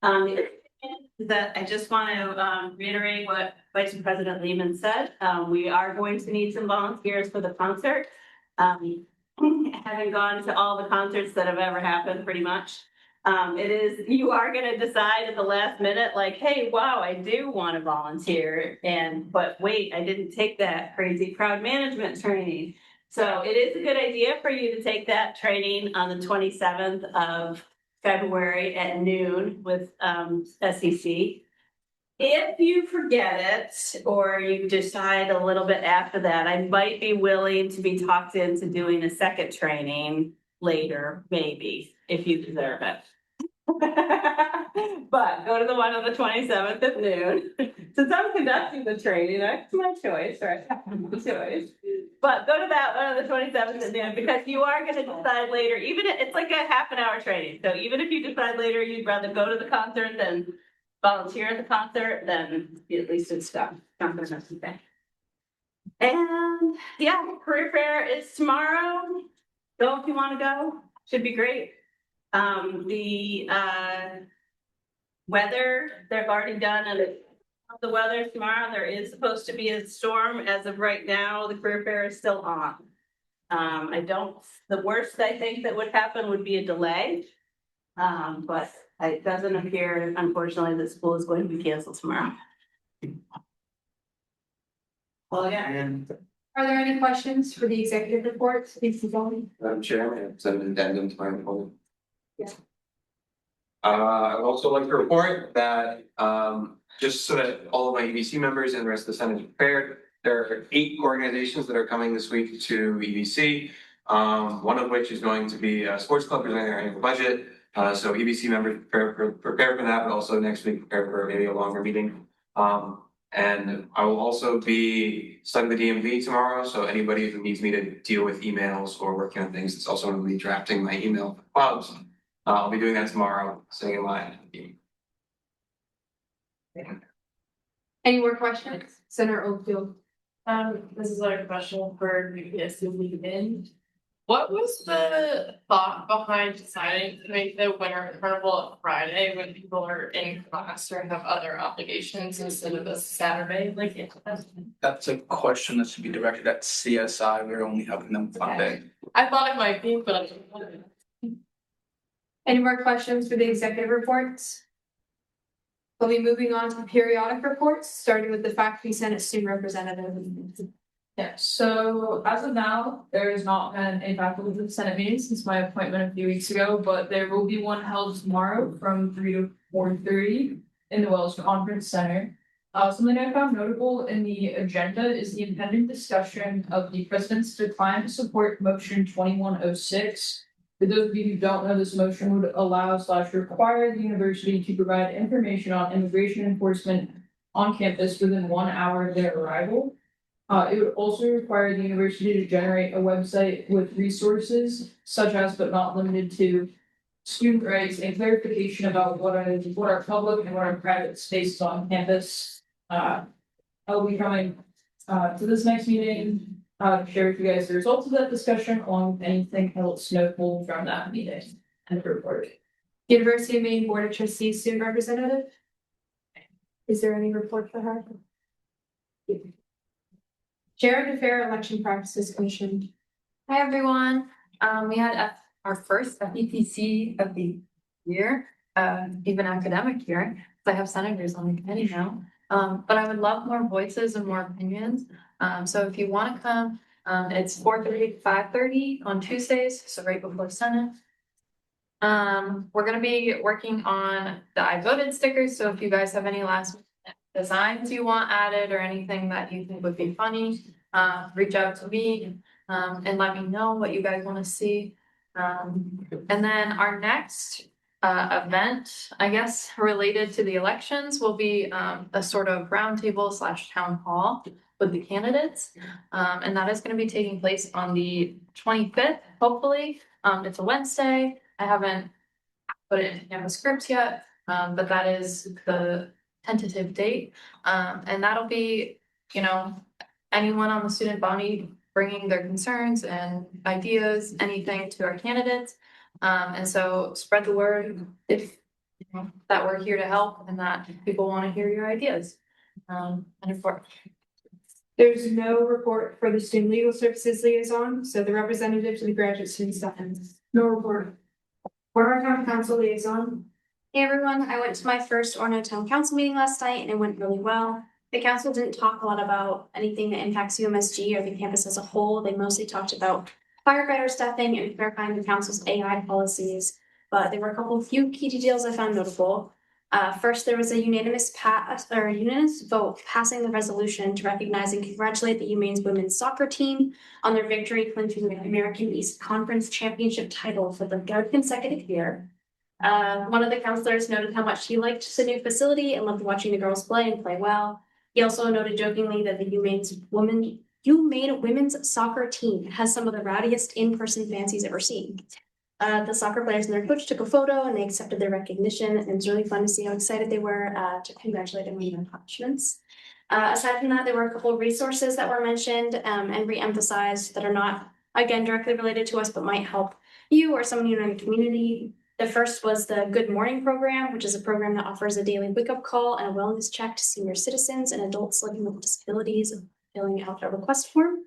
The other thing is that I just want to reiterate what Vice President Lehman said. We are going to need some volunteers for the concert. Having gone to all the concerts that have ever happened, pretty much. You are gonna decide at the last minute, like, hey, wow, I do want to volunteer. But wait, I didn't take that crazy crowd management training. So it is a good idea for you to take that training on the 27th of February at noon with SEC. If you forget it, or you decide a little bit after that, I might be willing to be talked into doing a second training later, maybe, if you deserve it. But go to the one on the 27th at noon. Since I'm conducting the training, that's my choice, right? My choice. But go to that one on the 27th at noon, because you are gonna decide later, it's like a half an hour training. So even if you decide later you'd rather go to the concert than volunteer at the concert, then at least it's done. And yeah, career fair is tomorrow. Go if you want to go. Should be great. The weather, they've already done the weather tomorrow. There is supposed to be a storm. As of right now, the career fair is still on. The worst I think that would happen would be a delay. But it doesn't appear, unfortunately, that school is going to be canceled tomorrow. Well, yeah. Are there any questions for the executive report? Madam Chair, I have an addendum to my report. Yeah. I'd also like to report that, just so that all of my EBC members and the rest of the Senate is prepared, there are 8 organizations that are coming this week to EBC. One of which is going to be a sports club presenting their annual budget. So EBC members prepare for that, but also next week prepare for maybe a longer meeting. And I will also be studying the DMV tomorrow, so anybody who needs me to deal with emails or working on things, it's also going to be drafting my email for clubs. I'll be doing that tomorrow, sitting in line. Any more questions? Senator Oldfield. This is like a question for previous weekend. What was the thought behind deciding to make the winter carnival a Friday when people are in class or have other obligations instead of a Saturday? That's a question that should be directed at CSI. We're only helping them Monday. I thought it might be, but Any more questions for the executive reports? We'll be moving on to periodic reports, starting with the faculty senate student representative. Yeah, so as of now, there has not been a faculty senate meeting since my appointment a few weeks ago, but there will be one held tomorrow from 3 to 4:30 in the Wells Conference Center. Something I found notable in the agenda is the impending discussion of the president's decline to support motion 2106. For those of you who don't know, this motion would allow/require the university to provide information on immigration enforcement on campus within 1 hour of their arrival. It would also require the university to generate a website with resources such as, but not limited to, student rights and clarification about what are public and what are private spaces on campus. I'll be coming to this next meeting, share with you guys the results of that discussion along with anything else notable from that meeting and the report. University of Maine Board of Trustees student representative. Is there any report for her? Chair of the Fair Election Practices Commission. Hi, everyone. We had our first FEPC of the year, even academic year. I have senators on the committee now. But I would love more voices and more opinions. So if you want to come, it's 4:30 to 5:30 on Tuesdays, so right before Senate. We're going to be working on the I voted stickers. So if you guys have any last designs you want added or anything that you think would be funny, reach out to me and let me know what you guys want to see. And then our next event, I guess, related to the elections will be a sort of roundtable / town hall with the candidates. And that is going to be taking place on the 25th, hopefully. It's a Wednesday. I haven't put it in the scripts yet, but that is the tentative date. And that'll be, anyone on the student body bringing their concerns and ideas, anything to our candidates. And so spread the word if that we're here to help and that people want to hear your ideas. And report. There's no report for the student legal services liaison, so the representative to the graduate student stipends. No report. Orono Town Council Liaison. Hey everyone, I went to my first Orono Town Council meeting last night and it went really well. The council didn't talk a lot about anything that impacts UMSG or the campus as a whole. They mostly talked about firefighter staffing and verifying the council's AI policies. But there were a few key details I found notable. First, there was a unanimous vote passing the resolution to recognize and congratulate the UMaine's women's soccer team on their victory, clinching the American East Conference Championship title for the third consecutive year. One of the counselors noted how much he liked the new facility and loved watching the girls play and play well. He also noted jokingly that the UMaine women's soccer team has some of the rowdiest in-person fans he's ever seen. The soccer players and their coach took a photo and they accepted their recognition, and it was really fun to see how excited they were to congratulate them on their accomplishments. Aside from that, there were a couple of resources that were mentioned and re-emphasized that are not, again, directly related to us, but might help you or someone you know in the community. The first was the Good Morning Program, which is a program that offers a daily wake-up call and a wellness check to senior citizens and adults living with disabilities filling out a request form.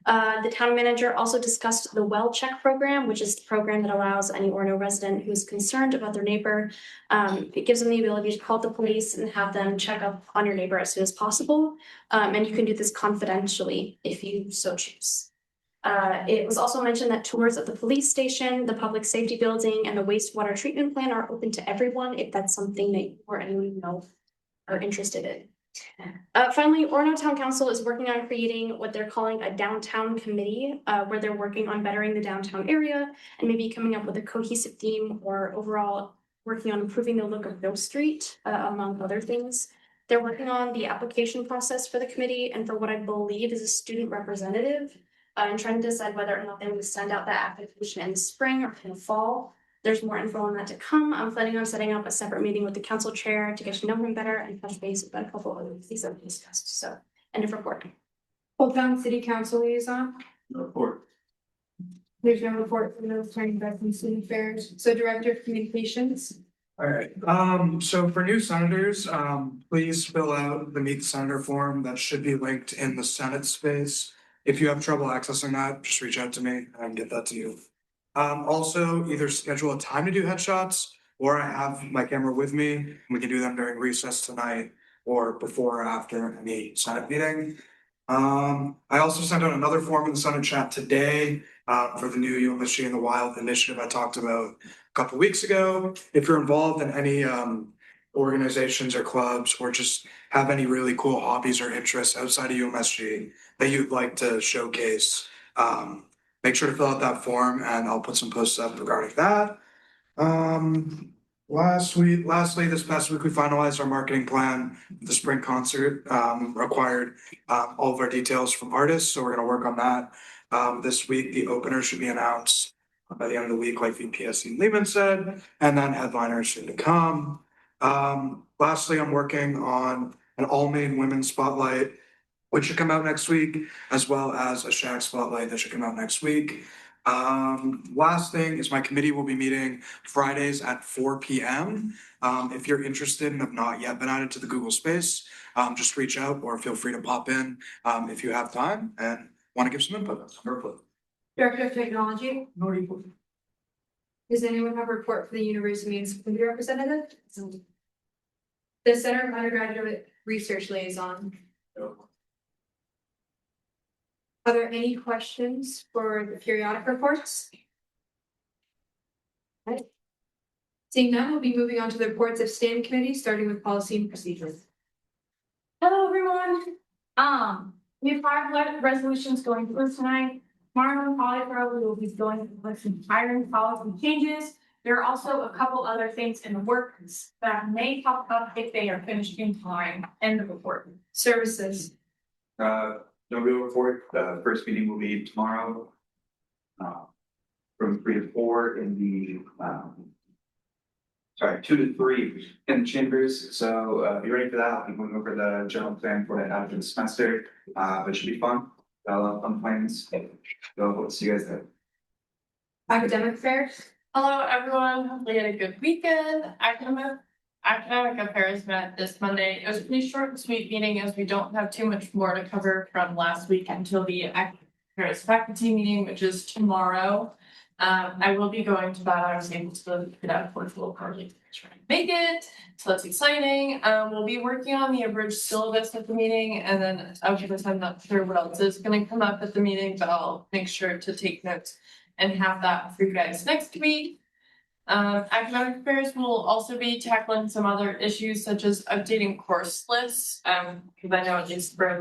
The town manager also discussed the Well Check program, which is the program that allows any Orono resident who is concerned about their neighbor. It gives them the ability to call the police and have them check up on your neighbor as soon as possible. And you can do this confidentially if you so choose. It was also mentioned that tours of the police station, the public safety building, and the wastewater treatment plant are open to everyone if that's something that you or anyone you know are interested in. Finally, Orono Town Council is working on creating what they're calling a downtown committee, where they're working on bettering the downtown area and maybe coming up with a cohesive theme or overall working on improving the look of Mill Street, among other things. They're working on the application process for the committee and for what I believe is a student representative, and trying to decide whether or not they would send out that application in the spring or in the fall. There's more info on that to come. I'm planning on setting up a separate meeting with the council chair to get to know him better and touch base about a couple of other things that we discussed. So, end of report. Old Town City Council Liaison. No report. There's no report from the attorney back from student affairs. So Director of Communications. All right, so for new senators, please fill out the Meet the Senator form that should be linked in the Senate space. If you have trouble accessing that, just reach out to me and I can get that to you. Also either schedule a time to do headshots or I have my camera with me and we can do them during recess tonight or before or after any Senate meeting. I also sent out another form in the Senate chat today for the new UMSG in the Wild initiative I talked about a couple weeks ago. If you're involved in any organizations or clubs or just have any really cool hobbies or interests outside of UMSG that you'd like to showcase, make sure to fill out that form and I'll put some posts up regarding that. Lastly, this past week, we finalized our marketing plan. The spring concert required all of our details from artists, so we're gonna work on that. This week, the opener should be announced by the end of the week, like VPSC Lehman said, and then headliners soon to come. Lastly, I'm working on an all Maine women's spotlight, which should come out next week, as well as a Shaq spotlight that should come out next week. Last thing is my committee will be meeting Fridays at 4 p.m. If you're interested and have not yet been added to the Google Space, just reach out or feel free to pop in if you have time and want to give some input. Director of Technology. No report. Does anyone have a report for the University of Maine representative? The Center of Undergraduate Research Liaison. Are there any questions for the periodic reports? Okay. Seeing none, we'll be moving on to the reports of standing committees, starting with policy and procedures. Hello, everyone. We have 5 resolutions going through tonight. Tomorrow in Polygraph, we will be going with some hiring policy changes. There are also a couple other things in the works that may pop up if they are finished in time. End of report. Services. No real report. The first meeting will be tomorrow. From 3 to 4 in the, 2 to 3 in the chambers. So be ready for that. I'll be going over the general plan for it after the semester. But it should be fun. Got a lot of fun plans. So we'll see you guys there. Academic affairs. Hello, everyone. Hopefully you had a good weekend. Academic affairs met this Monday. It was a pretty short and sweet meeting as we don't have too much more to cover from last week until the academic affairs faculty meeting, which is tomorrow. I will be going to that. I was able to get out for a little party, try and make it. So that's exciting. We'll be working on the abridged syllabus at the meeting, and then I'm not sure what else is gonna come up at the meeting, but I'll make sure to take notes and have that for you guys next week. Academic affairs will also be tackling some other issues such as updating course lists. Because I know at least for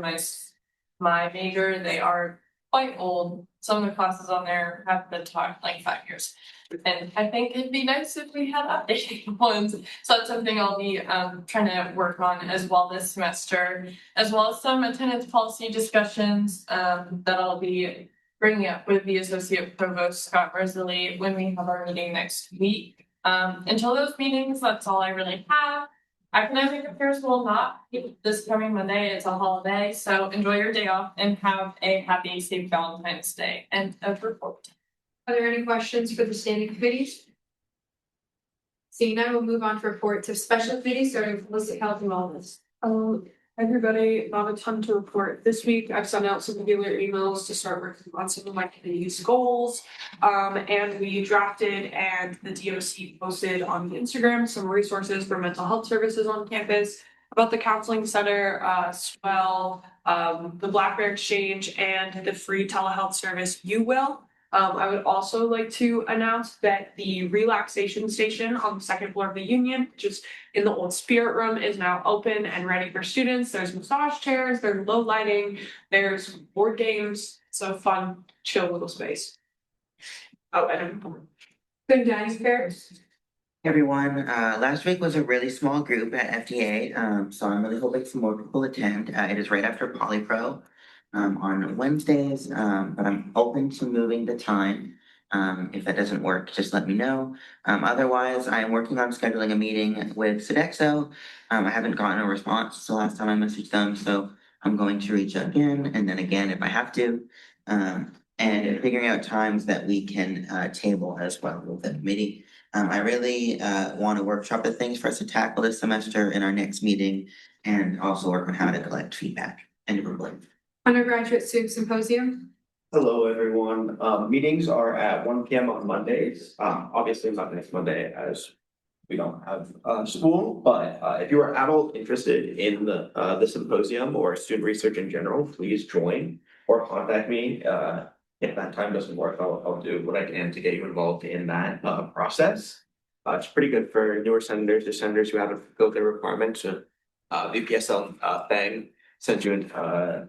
my major, they are quite old. Some of the classes on there have been taught like 5 years. And I think it'd be nice if we had updated ones. So that's something I'll be trying to work on as well this semester, as well as some attendance policy discussions that I'll be bringing up with the Associate Provost Scott Rosalie when we have our meeting next week. Until those meetings, that's all I really have. Academic affairs will not be this coming Monday. It's a holiday, so enjoy your day off and have a happy, safe Valentine's Day. And a report. Are there any questions for the standing committees? Seeing none, we'll move on to reports of special committees, starting with holistic health and wellness. Everybody, not a ton to report. This week, I've sent out some regular emails to start working on some of my committee's goals. And we drafted and the DOC posted on Instagram some resources for mental health services on campus about the counseling center, Swell, the Black Bear Exchange, and the free telehealth service You Will. I would also like to announce that the relaxation station on the second floor of the Union, which is in the old Spirit Room, is now open and ready for students. There's massage chairs, there's low lighting, there's board games. It's a fun, chill little space. Oh, and Good dining affairs. Everyone, last week was a really small group at FDA, so I'm really hoping some more people attend. It is right after Polypro on Wednesdays, but I'm open to moving the time. If that doesn't work, just let me know. Otherwise, I am working on scheduling a meeting with Sodexo. I haven't gotten a response the last time I messaged them, so I'm going to reach out again and then again if I have to. And figuring out times that we can table as well with the committee. I really want to workshop the things for us to tackle this semester in our next meeting and also work on how to collect feedback and report. Undergraduate student symposium. Hello, everyone. Meetings are at 1 p.m. on Mondays. Obviously not next Monday as we don't have school, but if you are at all interested in the symposium or student research in general, please join or contact me. If that time doesn't work, I'll do what I can to get you involved in that process. It's pretty good for newer senators or senators who haven't fulfilled their requirements. VPSL Fang sent you an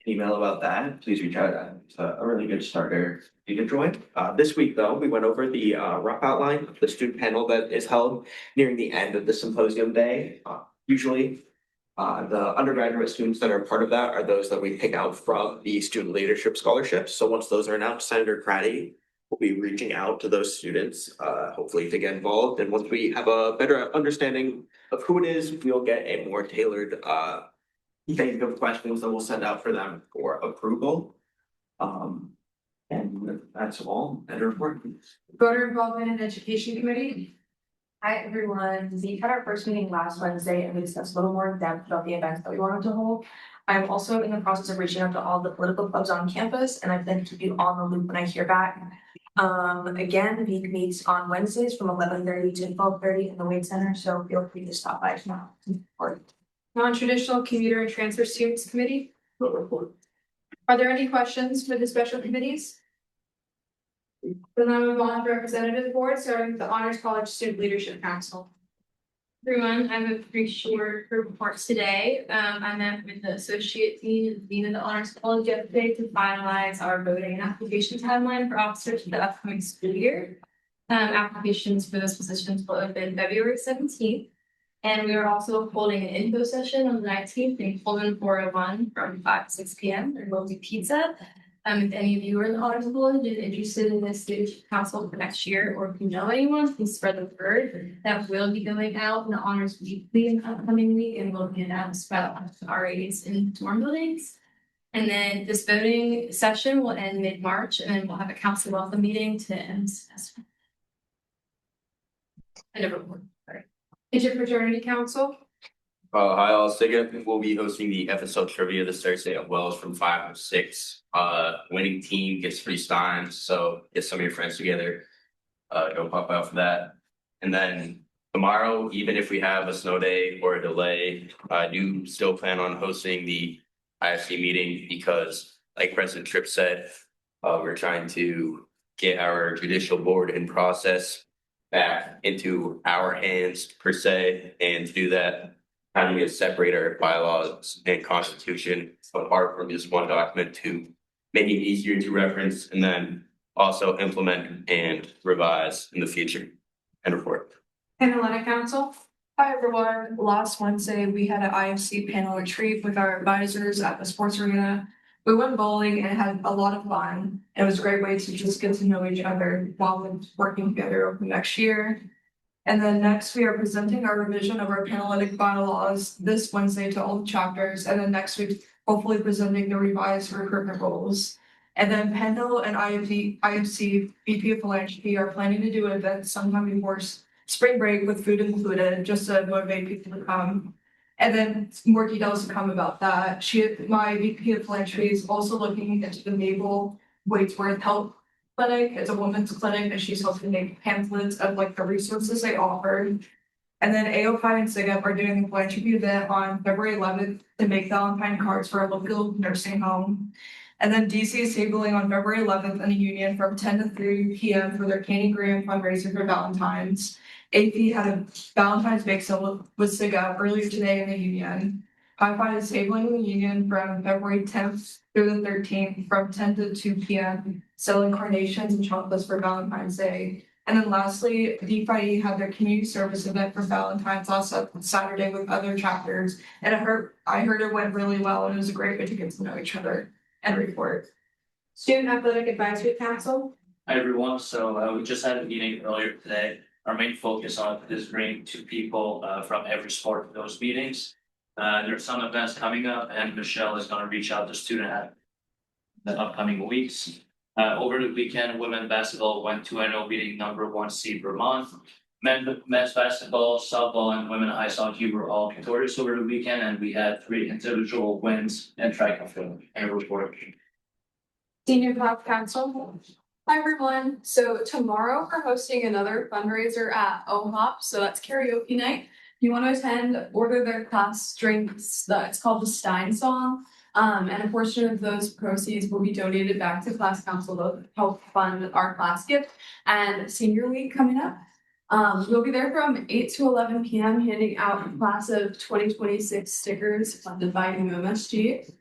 email about that. Please reach out. It's a really good starter for you to join. This week, though, we went over the rough outline of the student panel that is held nearing the end of the symposium day. Usually, the undergraduate students that are part of that are those that we pick out from the student leadership scholarships. So once those are announced, Senator Craddy will be reaching out to those students, hopefully to get involved. And once we have a better understanding of who it is, we'll get a more tailored bank of questions that we'll send out for them for approval. And that's all. Better report. Voter involvement in education committee. Hi, everyone. We had our first meeting last Wednesday and we discussed a little more in depth about the events that we wanted to hold. I'm also in the process of reaching out to all the political clubs on campus and I've been keep you on the loop when I hear back. Again, we meet on Wednesdays from 11:30 to 12:30 in the Wade Center, so feel free to stop by tomorrow. Non-traditional commuter and transfer students committee. Are there any questions for the special committees? Then I move on to representative board, starting with the Honors College Student Leadership Council. Everyone, I have a pretty short report today. I met with the associate dean of the Honors College yesterday to finalize our voting and application timeline for officers for the upcoming school year. Applications for those positions will open February 17th. And we are also holding an info session on the 19th in Pullman 401 from 5 to 6 p.m. There will be pizza. If any of you are in the Honors College and interested in this leadership council for next year, or if you know anyone, please spread the word. That will be going out in the Honors Weekly in the upcoming week and will be announced by the RAs in dorm buildings. And then this voting session will end mid-March, and then we'll have a council welcome meeting to end the semester. End of report. Sorry. Interfraternity Council. Hi, all. SIGA will be hosting the FSL trivia this Thursday at Wells from 5 to 6. Winning team gets free steins, so get some of your friends together. Go pop out for that. And then tomorrow, even if we have a snow day or a delay, I do still plan on hosting the IFC meeting because, like President Tripp said, we're trying to get our judicial board in process back into our hands per se, and to do that, how do we separate our bylaws and constitution apart from just one document to make it easier to reference and then also implement and revise in the future and report. Panhellenic Council. Hi, everyone. Last Wednesday, we had an IFC panel retreat with our advisors at the sports arena. We went bowling and had a lot of fun. It was a great way to just get to know each other while we're working together over the next year. And then next, we are presenting our revision of our Panhellenic bylaws this Wednesday to all the chapters. And then next week, hopefully presenting the revised recruitment rules. And then Penhill and IFC VP of Philanthropy are planning to do an event sometime before spring break with food included, just to motivate people to come. And then more details to come about that. My VP of Philanthropy is also looking into the Naval Waitsworth Health Clinic. It's a women's clinic, and she's helping make pamphlets of like the resources they offer. And then AOPI and SIGUP are doing a philanthropy event on February 11th to make Valentine cards for a local nursing home. And then DC is tabling on February 11th in the Union from 10 to 3 p.m. for their Candy Graham fundraiser for Valentine's. AP had a Valentine's bake sale with SIGA earlier today in the Union. Pi is tabling in the Union from February 10th through the 13th from 10 to 2 p.m. selling carnations and chocolates for Valentine's Day. And then lastly, DeFi had their community service event for Valentine's last Saturday with other chapters. And I heard it went really well, and it was a great way to get to know each other and report. Student Athletic Advisory Council. Hi, everyone. So we just had a meeting earlier today. Our main focus on is bringing two people from every sport to those meetings. There's some events coming up, and Michelle is going to reach out to student at the upcoming weeks. Over the weekend, women's basketball went 2-0, beating #1 seed Vermont. Men's basketball, softball, and women ice hockey were all victorious over the weekend, and we had 3 individual wins and track and report. Senior Club Council. Hi, everyone. So tomorrow we're hosting another fundraiser at OHOP. So that's karaoke night. If you want to attend, order their class drinks. It's called the Stein Song. And a portion of those proceeds will be donated back to class council to help fund our class gift and senior week coming up. We'll be there from 8 to 11 p.m. handing out class of 2026 stickers funded by UMSG.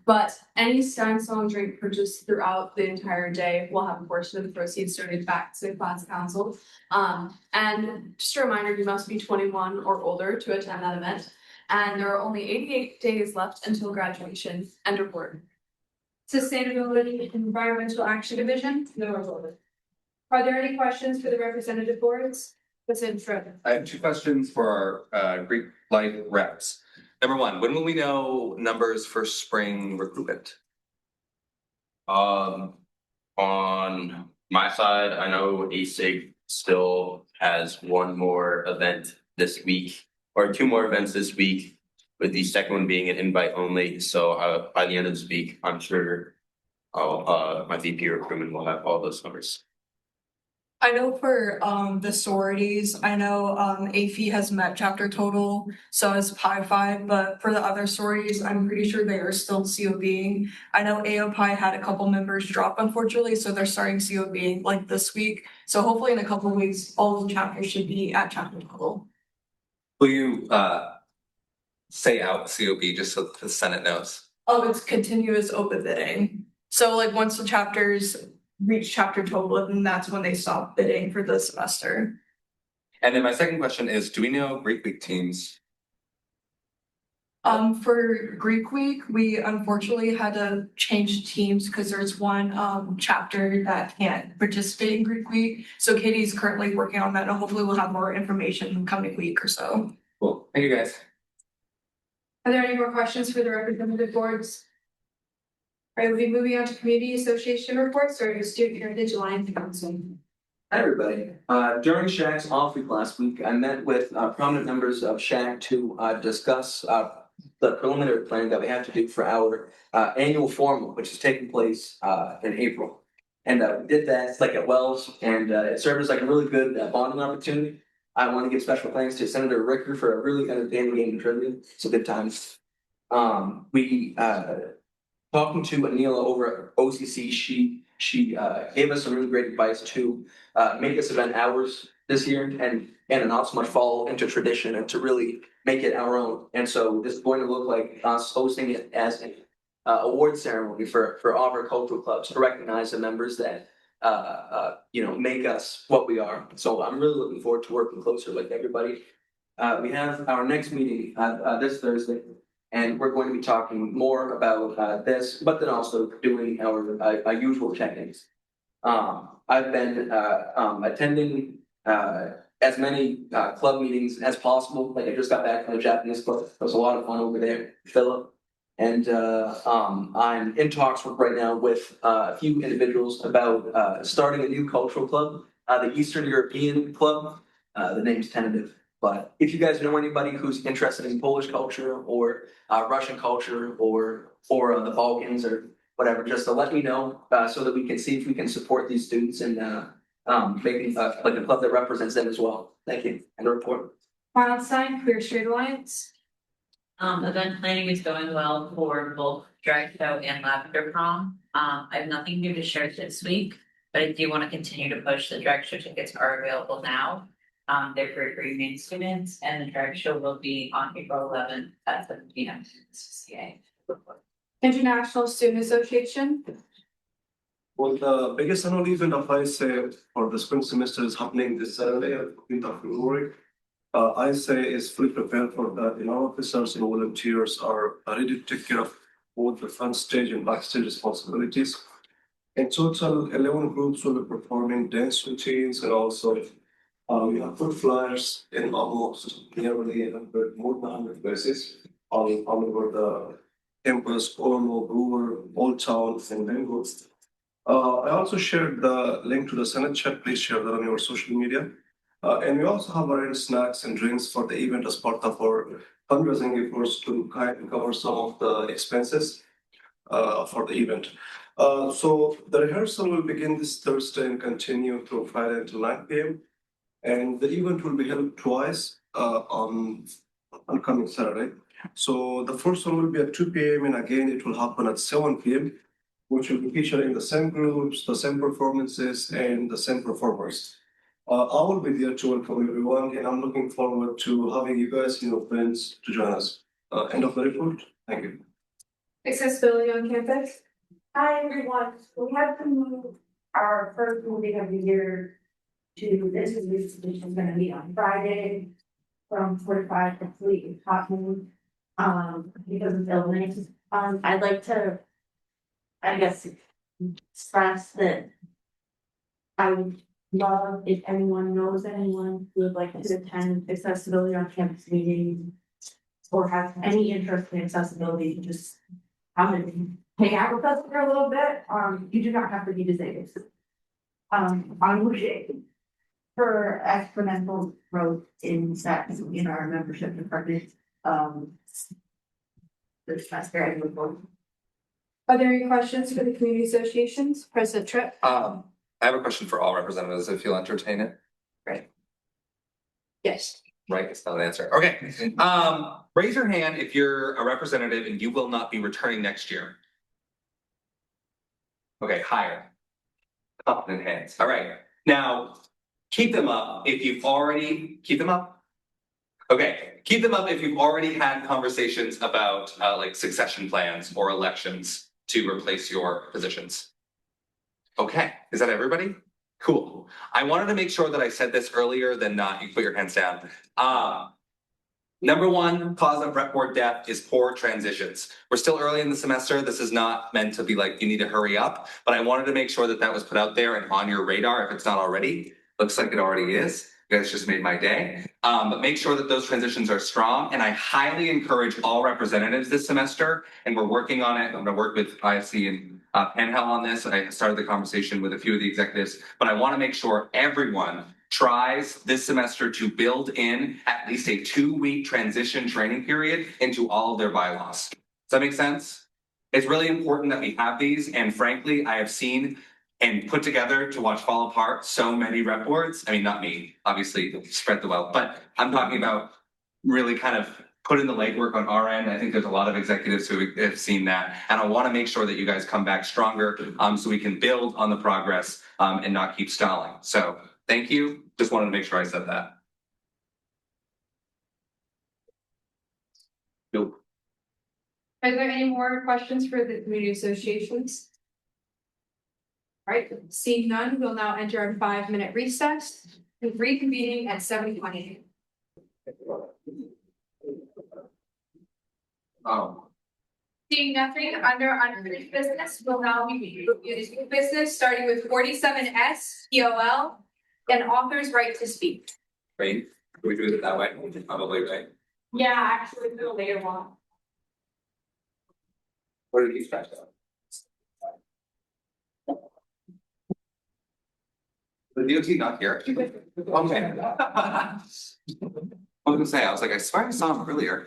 But any Stein Song drink purchased throughout the entire day will have a portion of the proceeds donated back to class council. And just a reminder, you must be 21 or older to attend that event. And there are only 88 days left until graduation. End report. Sustainability and Environmental Action Division. No report. Are there any questions for the representative boards? President Schroeder. I have 2 questions for our Greek life reps. Number 1, when will we know numbers for spring recruitment? On my side, I know ASIG still has one more event this week, or 2 more events this week, with the second one being an invite only. So by the end of this week, I'm sure my VP recruitment will have all those numbers. I know for the sororities, I know AFI has met chapter total, so has Pi Phi, but for the other sororities, I'm pretty sure they are still COBing. I know AOPI had a couple members drop, unfortunately, so they're starting COBing like this week. So hopefully in a couple of weeks, all the chapters should be at chapter total. Will you say out COB just so the Senate knows? Oh, it's continuous open bidding. So like once the chapters reach chapter total, and that's when they stop bidding for the semester. And then my second question is, do we know Greek week teams? For Greek week, we unfortunately had to change teams because there's one chapter that can't participate in Greek week. So Katie's currently working on that, and hopefully we'll have more information in the coming week or so. Cool. Thank you, guys. Are there any more questions for the representative boards? All right, we'll be moving on to community association reports or student heritage alliance council. Hi, everybody. During Shaq's off week last week, I met with prominent members of Shaq to discuss the preliminary planning that we have to do for our annual forum, which is taking place in April. And we did that like at Wells, and it served as like a really good bonding opportunity. I want to give special thanks to Senator Ricker for a really entertaining game of trivia. It's a good time. We talking to Anila over at OCC, she gave us some really great advice to make this event ours this year and not so much fall into tradition and to really make it our own. And so this is going to look like us hosting it as an award ceremony for all of our cultural clubs to recognize the members that make us what we are. So I'm really looking forward to working closer with everybody. We have our next meeting this Thursday. And we're going to be talking more about this, but then also doing our usual check-ins. I've been attending as many club meetings as possible. Like I just got back from the Japanese club. It was a lot of fun over there, Philip. And I'm in talks right now with a few individuals about starting a new cultural club, the Eastern European Club. The name's tentative. But if you guys know anybody who's interested in Polish culture or Russian culture or the Balkans or whatever, just to let me know so that we can see if we can support these students and making like a club that represents them as well. Thank you. And a report. Wildstein, Queer Street Alliance. Event planning is going well for both Drag Show and Lavender Prom. I have nothing new to share this week, but I do want to continue to push. The Drag Show tickets are available now. They're for Maine students, and the drag show will be on April 11th at 7 p.m. CCA. International Student Association. Well, the biggest annual event of ISA for the spring semester is happening this Saturday, 15th of February. ISA is fully prepared for that. Our officers and volunteers are ready to take care of both the front stage and backstage responsibilities. In total, 11 groups will be performing dance routines and also we have put flyers in almost nearly 100, more than 100 places all over the campus, Oromo, Brewer, Old Town, and Bengal. I also shared the link to the Senate chat. Please share that on your social media. And we also have arranged snacks and drinks for the event as part of our fundraising efforts to kind of cover some of the expenses for the event. So the rehearsal will begin this Thursday and continue through Friday until 9 p.m. And the event will be held twice on coming Saturday. So the first one will be at 2 p.m. and again it will happen at 7 p.m., which will be featuring the same groups, the same performances, and the same performers. I will be there to welcome everyone, and I'm looking forward to having you guys and your friends to join us. End of the report. Thank you. Accessibility on campus. Hi, everyone. We have to move our first meeting of the year to this is going to be on Friday from 4 to 5 complete hot moon because of illness. I'd like to, I guess, stress that I would love if anyone knows anyone who would like to attend accessibility on campus meetings or have any interest in accessibility to just come and hang out with us for a little bit. You do not have to be disabled. I'm looking for exponential growth in our membership department. This semester I move forward. Are there any questions for the community associations? President Tripp. I have a question for all representatives if you'll entertain it. Right. Yes. Right, it's not an answer. Okay. Raise your hand if you're a representative and you will not be returning next year. Okay, higher. Confident hands. All right. Now, keep them up if you've already keep them up. Okay, keep them up if you've already had conversations about like succession plans or elections to replace your positions. Okay, is that everybody? Cool. I wanted to make sure that I said this earlier than not. You can put your hands down. Number one cause of rep board death is poor transitions. We're still early in the semester. This is not meant to be like, you need to hurry up, but I wanted to make sure that that was put out there and on your radar if it's not already. Looks like it already is. You guys just made my day. But make sure that those transitions are strong. And I highly encourage all representatives this semester, and we're working on it. I'm gonna work with IFC and Panhell on this. I started the conversation with a few of the executives, but I want to make sure everyone tries this semester to build in at least a 2-week transition training period into all of their bylaws. Does that make sense? It's really important that we have these, and frankly, I have seen and put together to watch fall apart so many rep boards. I mean, not me, obviously, spread the wealth, but I'm talking about really kind of putting the legwork on our end. I think there's a lot of executives who have seen that, and I want to make sure that you guys come back stronger, so we can build on the progress and not keep stalling. So thank you. Just wanted to make sure I said that. Nope. Are there any more questions for the community associations? All right, seeing none, we'll now enter a 5-minute recess and reconvening at 7:20. Oh. Seeing nothing under unfinished business, will now be reviewing business, starting with 47S POL and author's right to speak. Great. Can we do it that way? Probably, right? Yeah, actually, it's the later one. What did he scratch out? The DOT not here. Okay. I was gonna say, I was like, I swear I saw him earlier.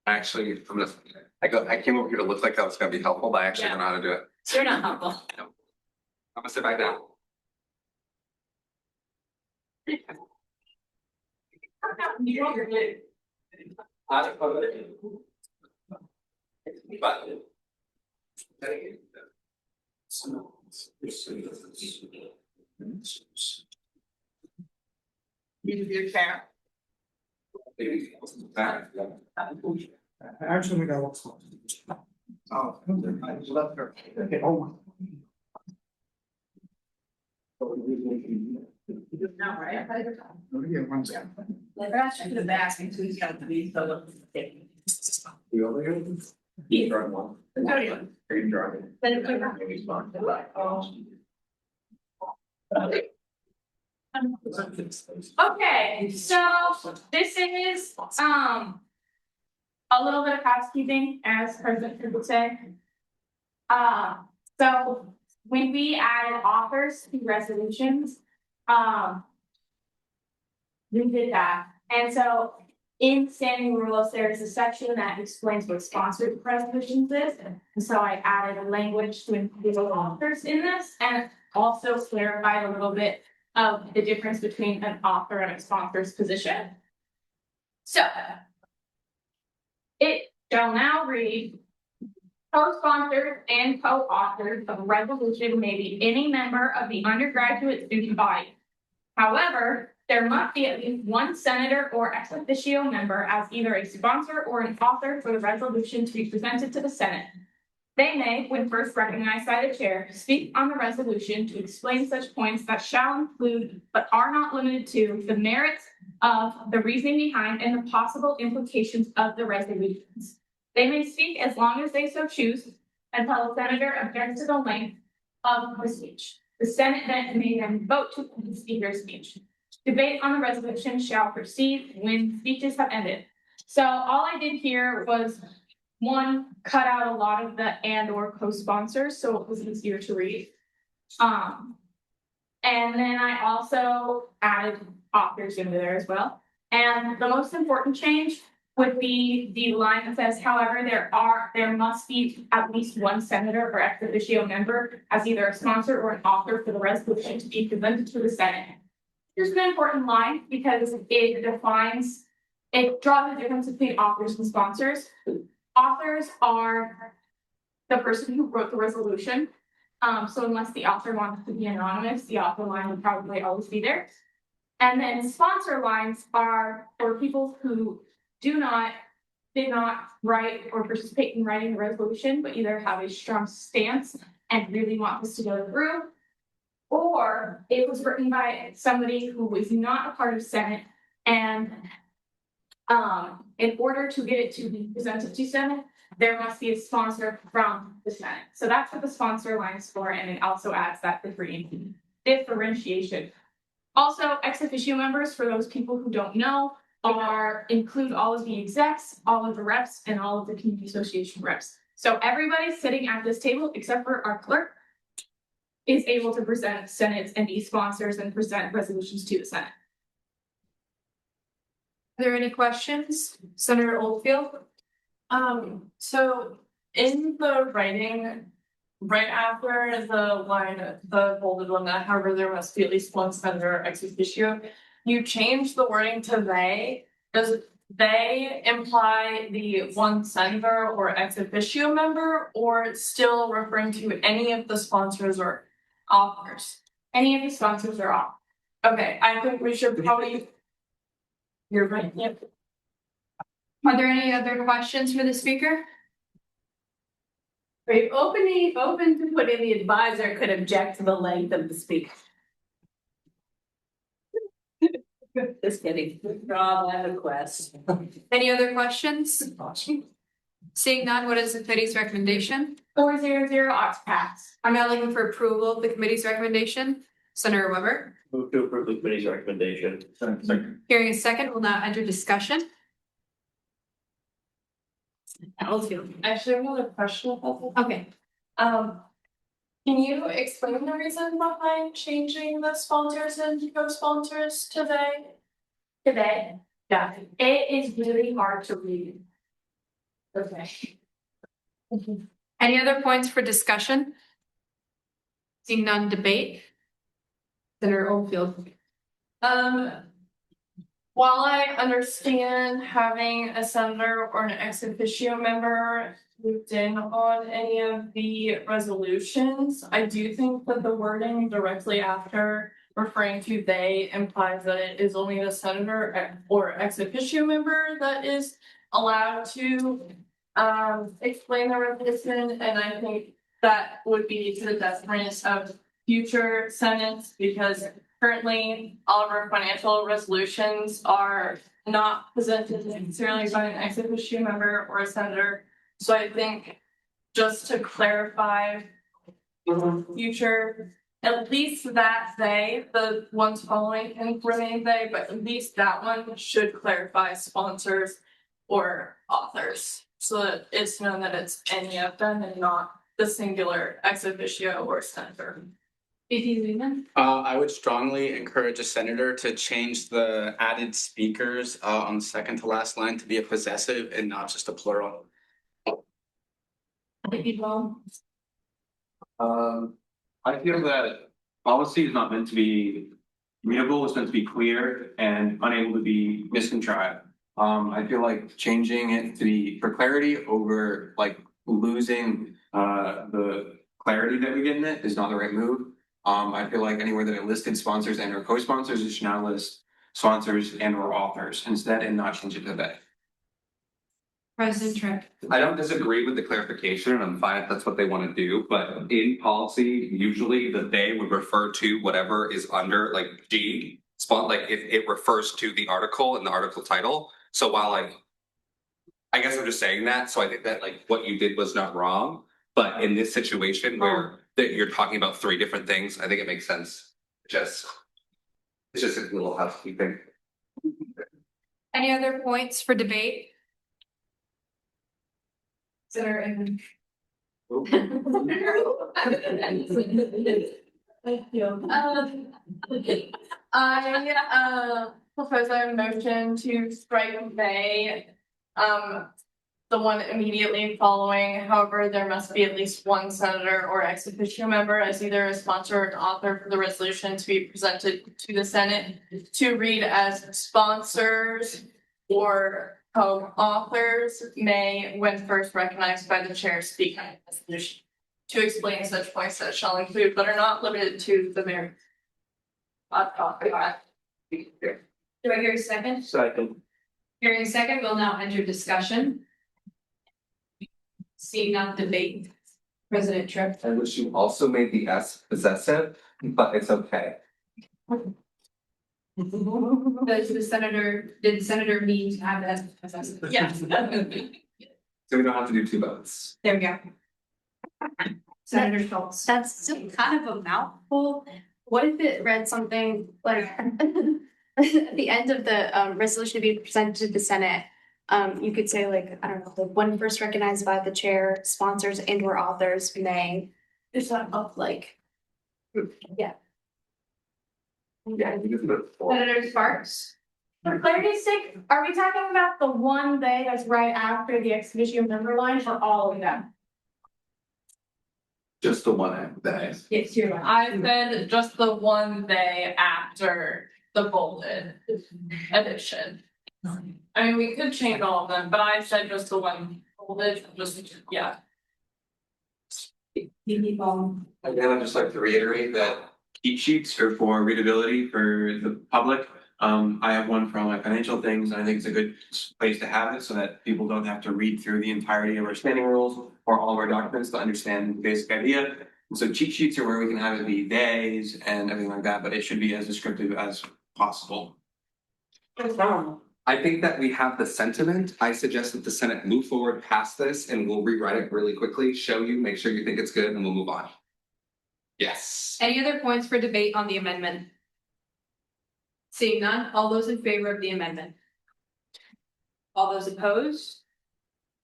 Actually, I came over here to look like I was gonna be helpful, but I actually don't know how to do it. You're not helpful. I'm gonna sit back down. Actually, we got what's. Oh, I left her. Okay, oh. Not right. Yeah, one second. Like, I should have asked him to got to be so. You over here? Yeah. Drawing one. Oh, yeah. Are you drawing? Okay, so this is a little bit of housekeeping, as President Cook would say. So when we added authors to resolutions, we did that. And so in standing rules, there is a section that explains what sponsored resolutions is. And so I added a language to include authors in this and also clarified a little bit of the difference between an author and a sponsor's position. So it shall now read, co-sponsors and co-authors of a resolution may be any member of the undergraduate student body. However, there must be at least one senator or ex officio member as either a sponsor or an author for the resolution to be presented to the Senate. They may, when first recognized by the chair, speak on the resolution to explain such points that shall include, but are not limited to, the merits of the reasoning behind and the possible implications of the resolutions. They may speak as long as they so choose until the senator objects to the length of the speech. The Senate then may vote to the speaker's speech. Debate on the resolution shall proceed when speeches have ended. So all I did here was, one, cut out a lot of the and or co-sponsors, so it was easier to read. And then I also added authors into there as well. And the most important change would be the line that says, however, there must be at least one senator or ex officio member as either a sponsor or an author for the resolution to be presented to the Senate. Here's an important line because it draws a difference between authors and sponsors. Authors are the person who wrote the resolution. So unless the author wants to be anonymous, the author line would probably always be there. And then sponsor lines are for people who did not write or participate in writing the resolution, but either have a strong stance and really want this to go through, or it was written by somebody who was not a part of Senate, and in order to get it to be presented to Senate, there must be a sponsor from the Senate. So that's what the sponsor line is for, and it also adds that differentiation. Also, ex officio members, for those people who don't know, include all of the execs, all of the reps, and all of the community association reps. So everybody sitting at this table, except for our clerk, is able to present Senate and be sponsors and present resolutions to the Senate. Are there any questions? Senator Oldfield? So in the writing, right after the line, the bolded one, that however there must be at least one senator ex officio, you change the wording to they. Does they imply the one senator or ex officio member, or still referring to any of the sponsors or authors? Any of the sponsors are off. Okay, I think we should probably. You're right, yep. Are there any other questions for the speaker? Right, open to put in the advisor could object to the length of the speaker. Just kidding, withdraw that request. Any other questions? Seeing none, what is the committee's recommendation? 400 ought to pass. I'm now looking for approval of the committee's recommendation. Senator Weber, Move to approve the committee's recommendation. hearing a second, will now enter discussion. Actually, I have another question about that. Okay. Can you explain the reason behind changing the sponsors and co-sponsors today? Today, yeah, it is really hard to read. Okay. Any other points for discussion? Seeing none, debate. Senator Oldfield. While I understand having a senator or an ex officio member looped in on any of the resolutions, I do think that the wording directly after referring to they implies that it is only the senator or ex officio member that is allowed to explain the resolution, and I think that would be to the detriment of future senates, because currently all of our financial resolutions are not presented necessarily by an ex officio member or a senator. So I think just to clarify future, at least that they, the ones following can remain they, but at least that one should clarify sponsors or authors, so that it's known that it's any of them and not the singular ex officio or senator. I would strongly encourage a senator to change the added speakers on the second to last line to be a possessive and not just a plural. I feel that policy is not meant to be readable, it's meant to be clear and unable to be miscontrived. I feel like changing it to be for clarity over like losing the clarity that we get in it is not the right move. I feel like anywhere that it listed sponsors and or co-sponsors, it should now list sponsors and or authors instead and not change it to they. President Trent. I don't disagree with the clarification, and I'm fine if that's what they want to do, but in policy, usually the they would refer to whatever is under like G, like if it refers to the article and the article title. So while like, I guess I'm just saying that, so I think that like what you did was not wrong, but in this situation where that you're talking about three different things, I think it makes sense. It's just a little housekeeping. Any other points for debate? Senator Inman. Thank you. I propose a motion to strike they, the one immediately following. However, there must be at least one senator or ex officio member as either a sponsor or an author for the resolution to be presented to the Senate, to read as sponsors or co-authors may, when first recognized by the chair, speak on the resolution to explain such points that shall include but are not limited to the mayor. Do I hear a second? Second. Hearing a second, we'll now enter discussion. Seeing none, debate. President Tripp. I wish you also made the S possessive, but it's okay. Did the senator mean to have that possessive? Yes. So we don't have to do two votes. There we go. Senator Schultz. That's still kind of a mouthful. What if it read something like at the end of the resolution to be presented to the Senate, You could say like, I don't know, like when first recognized by the chair, sponsors and or authors may. It's not up like. Yeah. Yeah, you can put four. Senator Sparks, For clarity's sake, are we talking about the one day that's right after the ex officio member line or all of them? Just the one day. Yes, you're right. I said just the one day after the bolded edition. I mean, we could change all of them, but I said just the one bolded, just, yeah. Again, I'd just like to reiterate that cheat sheets are for readability for the public. I have one for all my financial things, and I think it's a good place to have it so that people don't have to read through the entirety of our standing rules or all of our documents to understand the basic idea. And so cheat sheets are where we can have it be days and everything like that, but it should be as descriptive as possible. I think that we have the sentiment. I suggest that the Senate move forward past this and we'll rewrite it really quickly, show you, make sure you think it's good, and we'll move on. Yes. any other points for debate on the amendment? Seeing none, all those in favor of the amendment? All those opposed?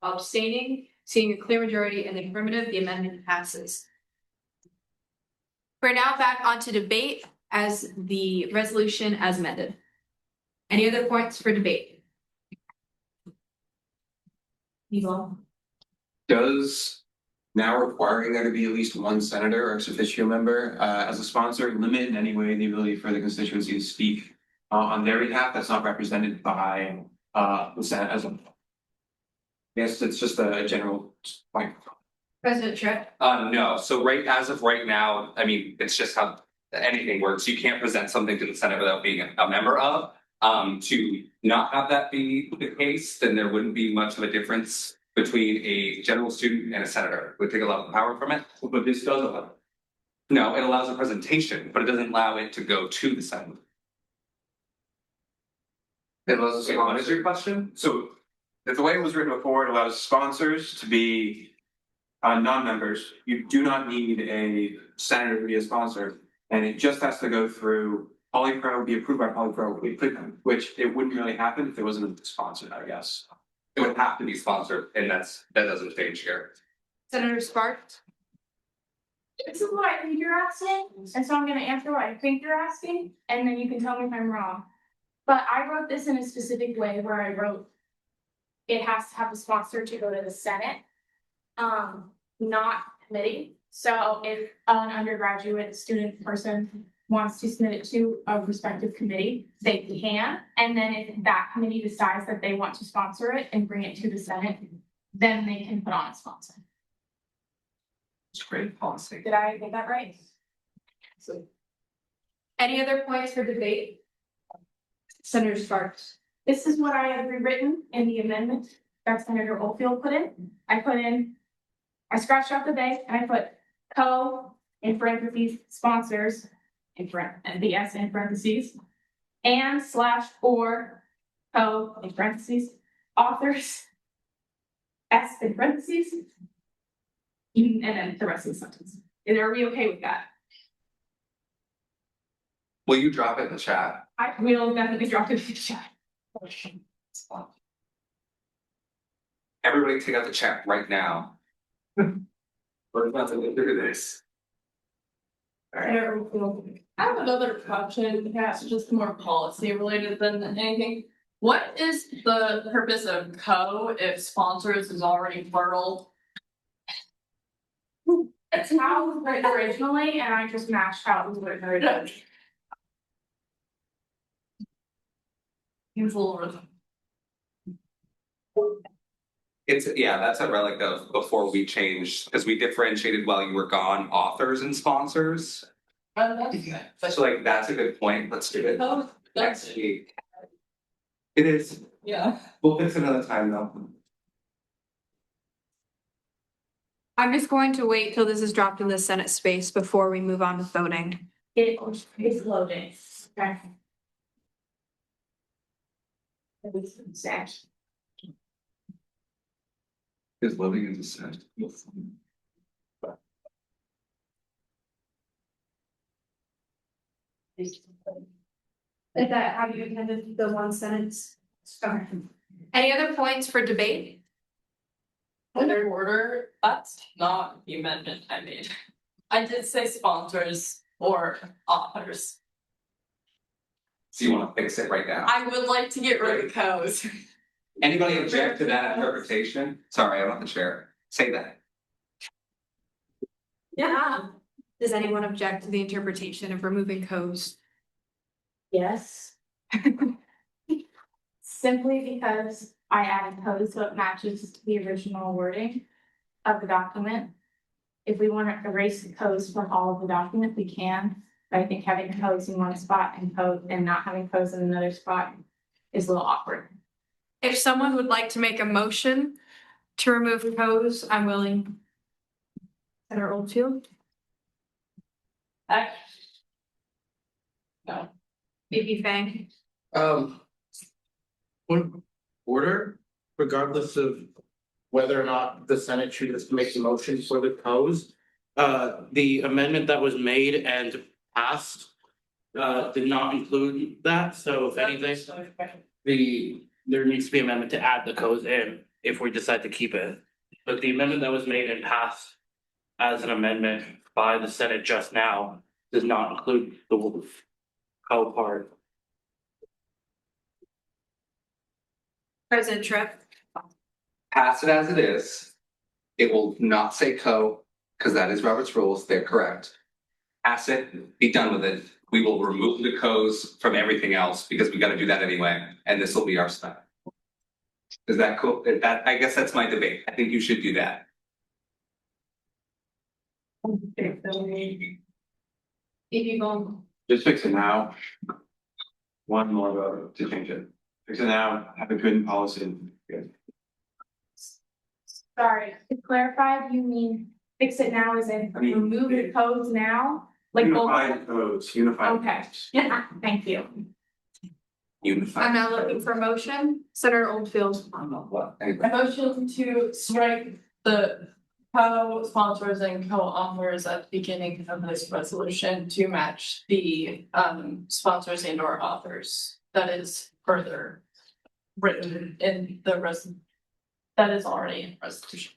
All abstaining? Seeing a clear majority in the affirmative, the amendment passes. We're now back onto debate as the resolution as amended. Any other points for debate? Evil. Does now requiring there to be at least one senator or ex officio member as a sponsor limit in any way the ability for the constituency to speak on their behalf that's not represented by the Senate as a. Yes, it's just a general point. President Tripp. No, so as of right now, I mean, it's just how anything works. You can't present something to the Senate without being a member of. To not have that be the case, then there wouldn't be much of a difference between a general student and a senator. It would take a lot of power from it. But this does allow. No, it allows a presentation, but it doesn't allow it to go to the Senate. It allows Wait, what is your question? So the way it was written before, it allows sponsors to be non-members. You do not need a senator to be a sponsor, and it just has to go through Polypro, be approved by Polypro, which it wouldn't really happen if it wasn't sponsored, I guess. It would have to be sponsored, and that doesn't change here. Senator Sparks. This is what I think you're asking, and so I'm gonna answer what I think you're asking, and then you can tell me if I'm wrong. But I wrote this in a specific way where I wrote. It has to have a sponsor to go to the Senate. Not committee. So if an undergraduate student person wants to submit it to a respective committee, they can. And then if that committee decides that they want to sponsor it and bring it to the Senate, then they can put on a sponsor. It's great policy. Did I get that right? Any other points for debate? Senator Sparks. This is what I have rewritten in the amendment that Senator Oldfield put in. I scratched out the day and I put co in parentheses sponsors and the S in parentheses and / or co in parentheses authors S in parentheses and then the rest of the sentence. Are we okay with that? Will you drop it in the chat? I will definitely drop it in the chat. Everybody take out the chat right now. We're about to go through this. I have another question, perhaps just more policy related than anything. What is the purpose of co if sponsors is already plural? It's how it was written originally, and I just mashed how it was written originally. Seems a little rhythm. That's a relic of before we changed, because we differentiated while you were gone, authors and sponsors. So like, that's a good point, let's do it. Oh, Next week. It is. Yeah. We'll fix it another time though. I'm just going to wait till this is dropped in the Senate space before we move on with voting. It's loading. Okay. Is living in the Senate. Is that how you attended the one sentence? Okay. Any other points for debate? Under order, that's not the amendment I made. I did say sponsors or authors. So you wanna fix it right now? I would like to get rid of co's. Anybody object to that interpretation? Sorry, I'm not the chair. Say that. Yeah. Does anyone object to the interpretation of removing co's? Yes. Simply because I added code so it matches the original wording of the document. If we want to erase the codes from all of the document, we can. But I think having codes in one spot and not having codes in another spot is a little awkward. If someone would like to make a motion to remove co's, I'm willing. Senator Oldfield? No. VP Fang? One order, regardless of whether or not the Senate chooses to make the motion for the codes. The amendment that was made and passed did not include that, so if anything, there needs to be amendment to add the codes in if we decide to keep it. But the amendment that was made and passed as an amendment by the Senate just now does not include the code part. President Tripp? Pass it as it is. It will not say co, because that is Robert's rules, they're correct. Pass it, be done with it. We will remove the co's from everything else because we gotta do that anyway, and this will be our style. Is that cool? I guess that's my debate. I think you should do that. If you go. Just fix it now. One more vote to change it. Fix it now, have a good policy. Good. Sorry, to clarify, you mean fix it now as in I mean, remove the codes now? Like both? Unified codes, unified. Okay, yeah, thank you. I'm now looking for a motion. Senator Oldfield? A motion to strike the co-sponsors and co-authors at the beginning of this resolution to match the sponsors and or authors that is further written in the that is already in the resolution.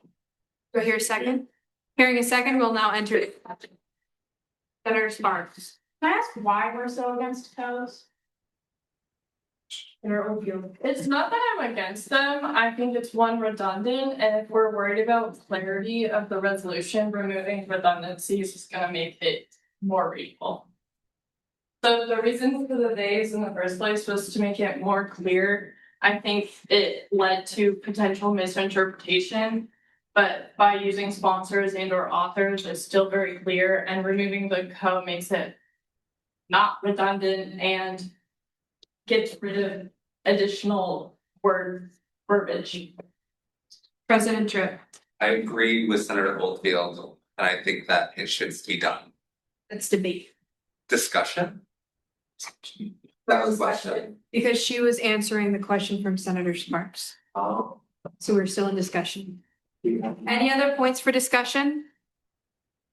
Do I hear a second? Hearing a second, we'll now enter. Senator Sparks? Can I ask why we're so against codes? It's not that I'm against them, I think it's one redundant, and if we're worried about clarity of the resolution, removing redundancies is gonna make it more readable. So the reason for the days in the first place was to make it more clear. I think it led to potential misinterpretation. But by using sponsors and or authors, it's still very clear, and removing the co makes it not redundant and gets rid of additional verbiage. President Tripp? I agree with Senator Oldfield, and I think that it should be done. Let's debate. Discussion? That was a question. Because she was answering the question from Senator Sparks. Oh. So we're still in discussion. Any other points for discussion?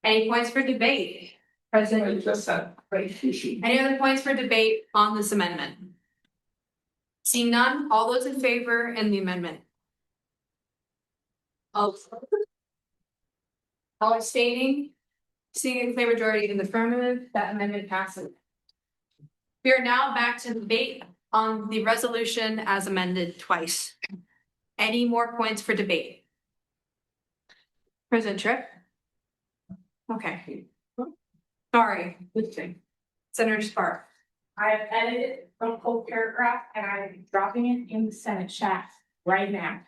Any points for debate? President? Just said. Any other points for debate on this amendment? Seeing none, all those in favor and the amendment? All abstaining? Seeing a clear majority in the affirmative, that amendment passes. We are now back to debate on the resolution as amended twice. Any more points for debate? President Tripp? Okay. Sorry. Senator Spark? I have edited the whole paragraph and I'm dropping it in the Senate chat right now.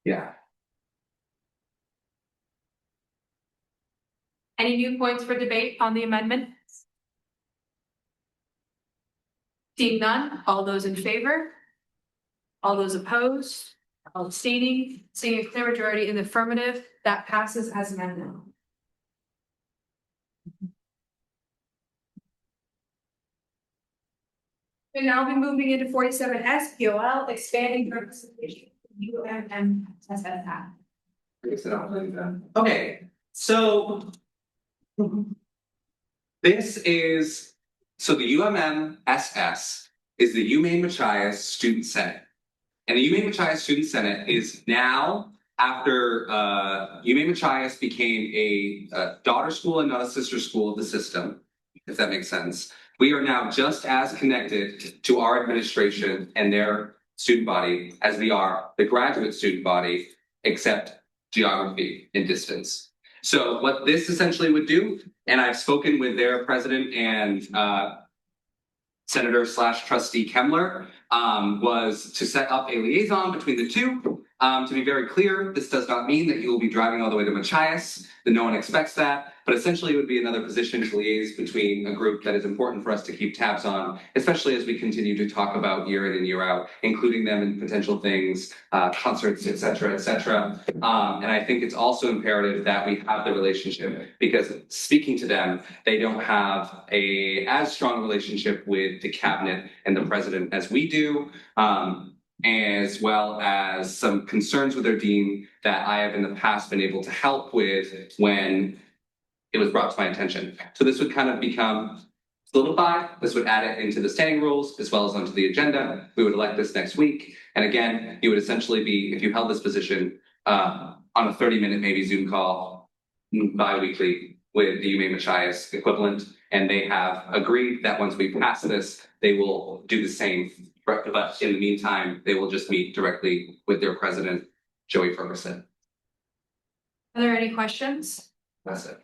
Yeah. Any new points for debate on the amendment? Seeing none, all those in favor? All those opposed? All abstaining? Seeing a clear majority in the affirmative, that passes as amended. We'll now be moving into 47S POL, expanding representation UMSS. Okay, so this is, so the UMMSS is the UMaine Machias Student Senate. And the UMaine Machias Student Senate is now, after UMaine Machias became a daughter school and not a sister school of the system, if that makes sense. We are now just as connected to our administration and their student body as we are the graduate student body, except geography and distance. So what this essentially would do, and I've spoken with their president and Senator / Trustee Kemmler, was to set up a liaison between the two. To be very clear, this does not mean that you will be driving all the way to Machias, that no one expects that, but essentially it would be another position to liaise between a group that is important for us to keep tabs on, especially as we continue to talk about year in and year out, including them in potential things, concerts, et cetera, et cetera. And I think it's also imperative that we have the relationship, because speaking to them, they don't have as strong relationship with the cabinet and the president as we do. As well as some concerns with their dean that I have in the past been able to help with when it was brought to my attention. So this would kind of become solidified. This would add it into the standing rules as well as onto the agenda. We would elect this next week. And again, you would essentially be, if you held this position, on a 30-minute maybe Zoom call bi-weekly with the UMaine Machias equivalent. And they have agreed that once we pass this, they will do the same. But in the meantime, they will just meet directly with their president, Joey Ferguson. Are there any questions? That's it.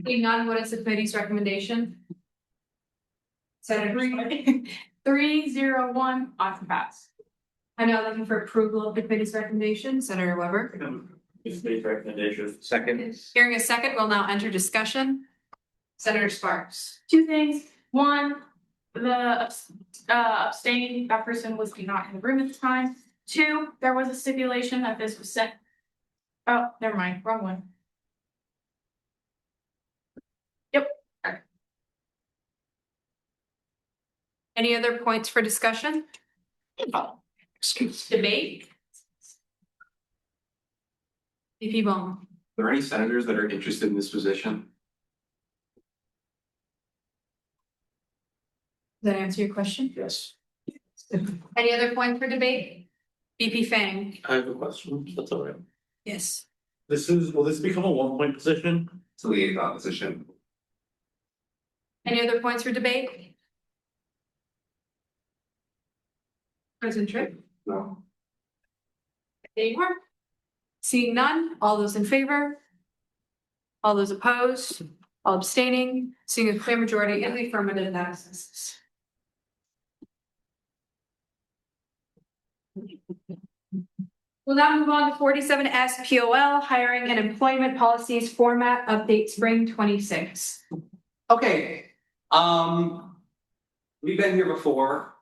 Seeing none, what is the committee's recommendation? Senator, 301 on pass. I'm now looking for approval of the committee's recommendation. Senator Weber. Recommendation. Second. Hearing a second, we'll now enter discussion. Senator Sparks. Two things. One, the abstaining, that person was not in the room at the time. Two, there was a stipulation that this was sent. Oh, never mind, wrong one. Yep. Any other points for discussion? Debate? VP Bowman. Are there any senators that are interested in this position? Does that answer your question? Yes. Any other point for debate? VP Fang. I have a question, that's all right. Yes. Will this become a 1-point position? It's a liaison position. Any other points for debate? President Tripp? No. Any more? Seeing none, all those in favor? All those opposed? All abstaining? Seeing a clear majority in the affirmative, that passes. We'll now move on to 47S POL, hiring and employment policies format update spring 26. Okay, we've been here before.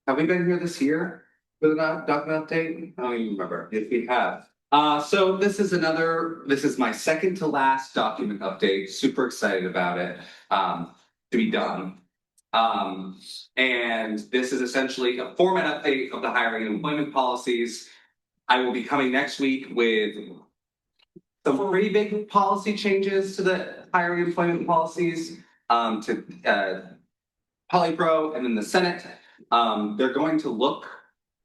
Have we been here this year for the document update? I don't even remember if we have. So this is my second to last document update. Super excited about it to be done. And this is essentially a format update of the hiring and employment policies. I will be coming next week with some pretty big policy changes to the hiring and employment policies to Polypro and then the Senate. They're going to look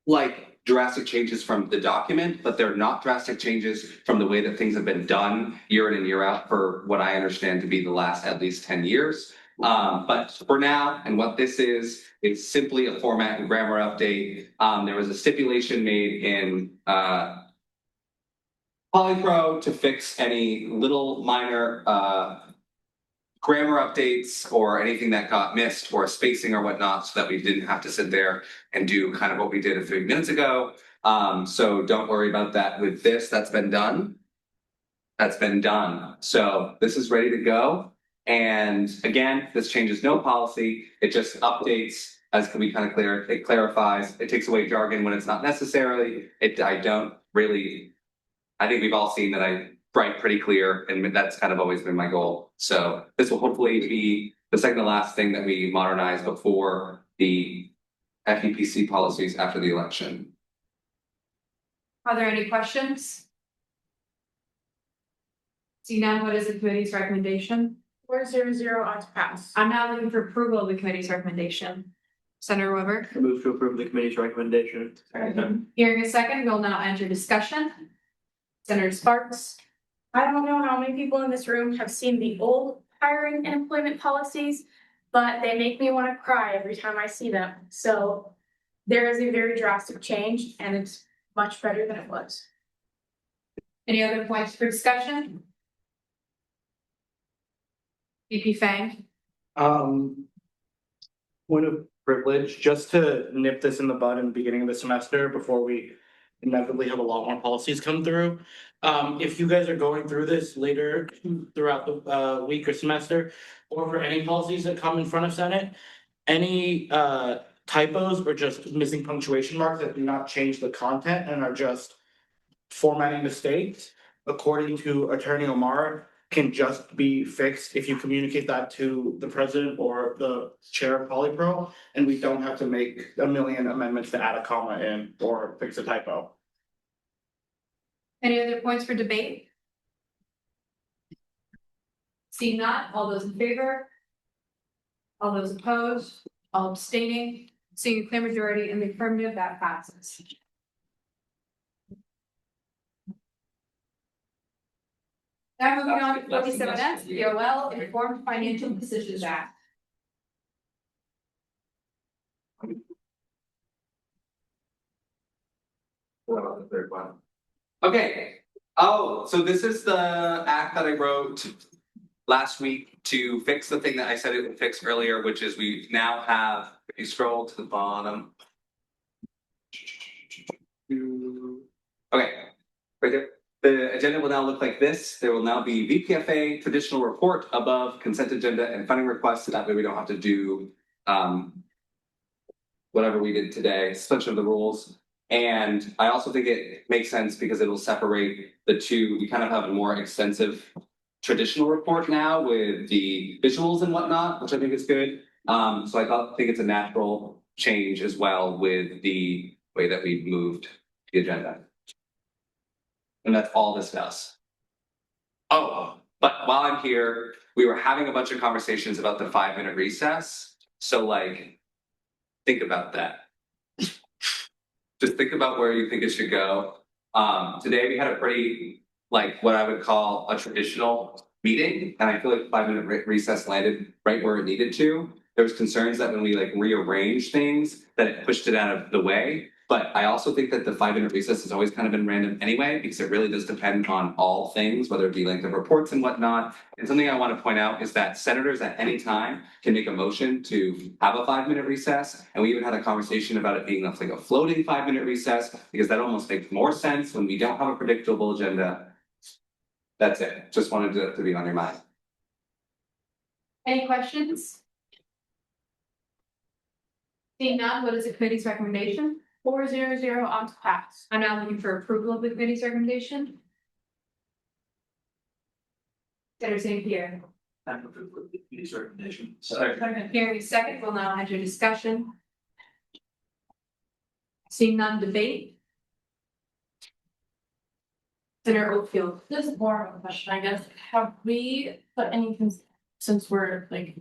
like drastic changes from the document, but they're not drastic changes from the way that things have been done year in and year out for what I understand to be the last at least 10 years. But for now, and what this is, it's simply a format and grammar update. There was a stipulation made in Polypro to fix any little minor grammar updates or anything that got missed or spacing or whatnot, so that we didn't have to sit there and do kind of what we did a few minutes ago. So don't worry about that with this. That's been done. That's been done. So this is ready to go. And again, this changes no policy. It just updates, as can be kind of clear. It clarifies. It takes away jargon when it's not necessarily. I think we've all seen that I write pretty clear, and that's kind of always been my goal. So this will hopefully be the second to last thing that we modernize before the FEPC policies after the election. Are there any questions? See now, what is the committee's recommendation? 400 on to pass. I'm now looking for approval of the committee's recommendation. Senator Weber, I move to approve the committee's recommendation. hearing a second, we'll now enter discussion. Senator Sparks, I don't know how many people in this room have seen the old hiring and employment policies, but they make me want to cry every time I see them. So there is a very drastic change and it's much better than it was. any other points for discussion? VP Fang, Point of privilege, just to nip this in the bud in the beginning of the semester before we inevitably have a lot more policies come through. If you guys are going through this later throughout the week or semester, or for any policies that come in front of Senate, any typos or just missing punctuation marks that do not change the content and are just formatting mistakes, according to Attorney Omar, can just be fixed if you communicate that to the president or the chair of Polypro, and we don't have to make a million amendments to add a comma in or fix a typo. any other points for debate? Seeing none, all those in favor? All those opposed, all abstaining, seeing a clear majority in the affirmative, that passes. Now moving on to 47S, POL, Informed Financial Decisions Act. What about the third one? Okay, so this is the act that I wrote last week to fix the thing that I said it would fix earlier, which is we now have, if you scroll to the bottom. Okay, right there. The agenda will now look like this. There will now be VPFA, traditional report above, consent agenda, and funding requests, so that way we don't have to do whatever we did today, suspension of the rules. And I also think it makes sense because it will separate the two. We kind of have a more extensive traditional report now with the visuals and whatnot, which I think is good. So I think it's a natural change as well with the way that we've moved the agenda. And that's all this does. Oh, but while I'm here, we were having a bunch of conversations about the 5-minute recess. So like, think about that. Just think about where you think it should go. Today we had a pretty, like what I would call a traditional meeting. And I feel like 5-minute recess landed right where it needed to. There was concerns that when we like rearranged things, that it pushed it out of the way. But I also think that the 5-minute recess has always kind of been random anyway, because it really does depend on all things, whether it be length of reports and whatnot. And something I want to point out is that senators at any time can make a motion to have a 5-minute recess. And we even had a conversation about it being like a floating 5-minute recess, because that almost makes more sense when we don't have a predictable agenda. That's it. Just wanted to be on your mind. Any questions? Seeing none, what is the committee's recommendation? 400 on to pass. I'm now looking for approval of the committee's recommendation. Senator St. Pierre. I move to approve the committee's recommendation. Hearing a second, we'll now enter discussion. Seeing none, debate. Senator Oakfield. This is more of a question, I guess. Have we put any, since we're like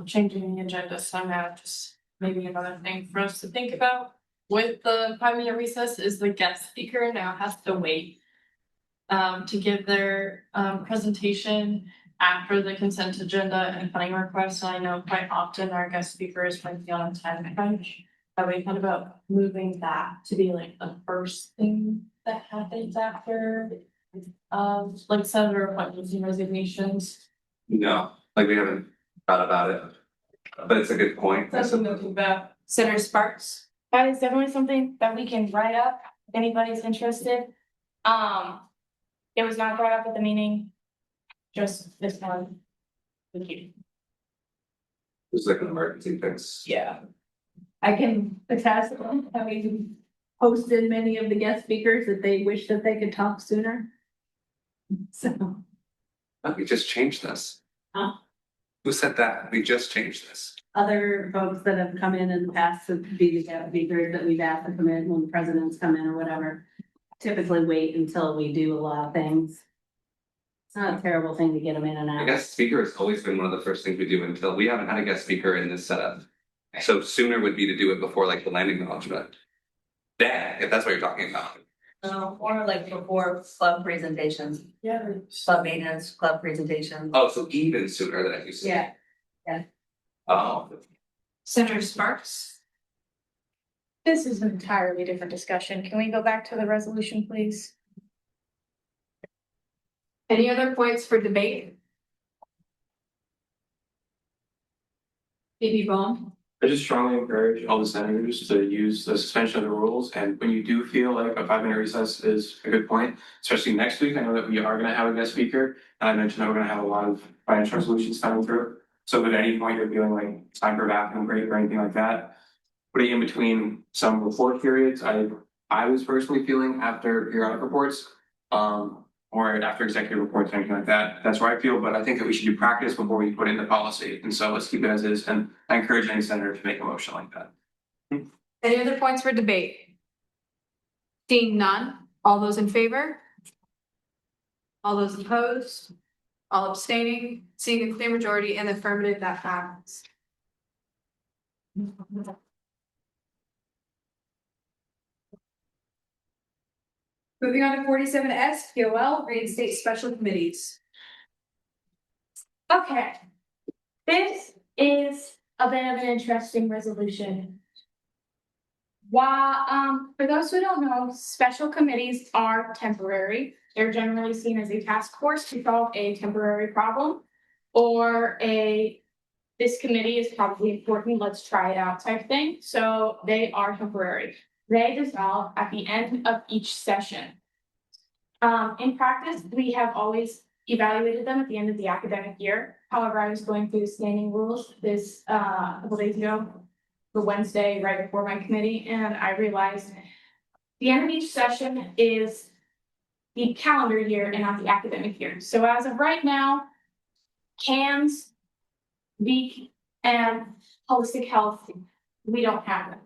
changing the agenda somehow, just maybe another thing for us to think about with the 5-minute recess is the guest speaker now has to wait to give their presentation after the consent agenda and funding requests. I know quite often our guest speaker is frankly on a time crunch. Have we thought about moving that to be like the first thing that happens after like senator appointments and resignations? No, like we haven't thought about it, but it's a good point. That's something to think about. Senator Sparks. That is definitely something that we can write up if anybody's interested. It was not brought up at the meeting, just this one. Thank you. It's like an emergency fix. Yeah. I can attest, having hosted many of the guest speakers that they wish that they could talk sooner. So. We just changed this. Huh? Who said that? We just changed this. other folks that have come in the past to be the guest speakers that we've asked to come in when the presidents come in or whatever. Typically wait until we do a lot of things. It's not a terrible thing to get them in and I out. guess speaker has always been one of the first things we do until we haven't had a guest speaker in this setup. So sooner would be to do it before like the landing acknowledgement. Yeah, if that's what you're talking about. Or like before club presentations. Yeah. Club maintenance, club presentations. Oh, so even sooner than I used to. Yeah. Yeah. Oh. Senator Sparks? This is an entirely different discussion. Can we go back to the resolution, please? Any other points for debate? BB Bone? I just strongly encourage all the senators to use the suspension of the rules, and when you do feel like a 5-minute recess is a good point, especially next week, I know that we are gonna have a guest speaker, and I mentioned that we're gonna have a lot of financial resolutions coming through. So if at any point you're feeling like it's time for a bathroom break or anything like that, putting in between some report periods, I was personally feeling after periodic reports, or after executive reports, anything like that. That's where I feel, but I think that we should do practice before we put in the policy. And so let's keep it as is. And I encourage any senator to make a motion like that. Any other points for debate? Seeing none, all those in favor? All those opposed? All abstaining? Seeing a clear majority in the affirmative, that passes. Moving on to 47S, POL, reinstate special committees. Okay. This is a bit of an interesting resolution. While, for those who don't know, special committees are temporary. They're generally seen as a task force to solve a temporary problem or this committee is probably important, let's try it out type thing. So they are temporary. They dissolve at the end of each session. In practice, we have always evaluated them at the end of the academic year. However, I was going through the standing rules this a couple days ago, the Wednesday right before my committee, and I realized the end of each session is the calendar year and not the academic year. So as of right now, CANS, VEEK, and holistic health, we don't have them.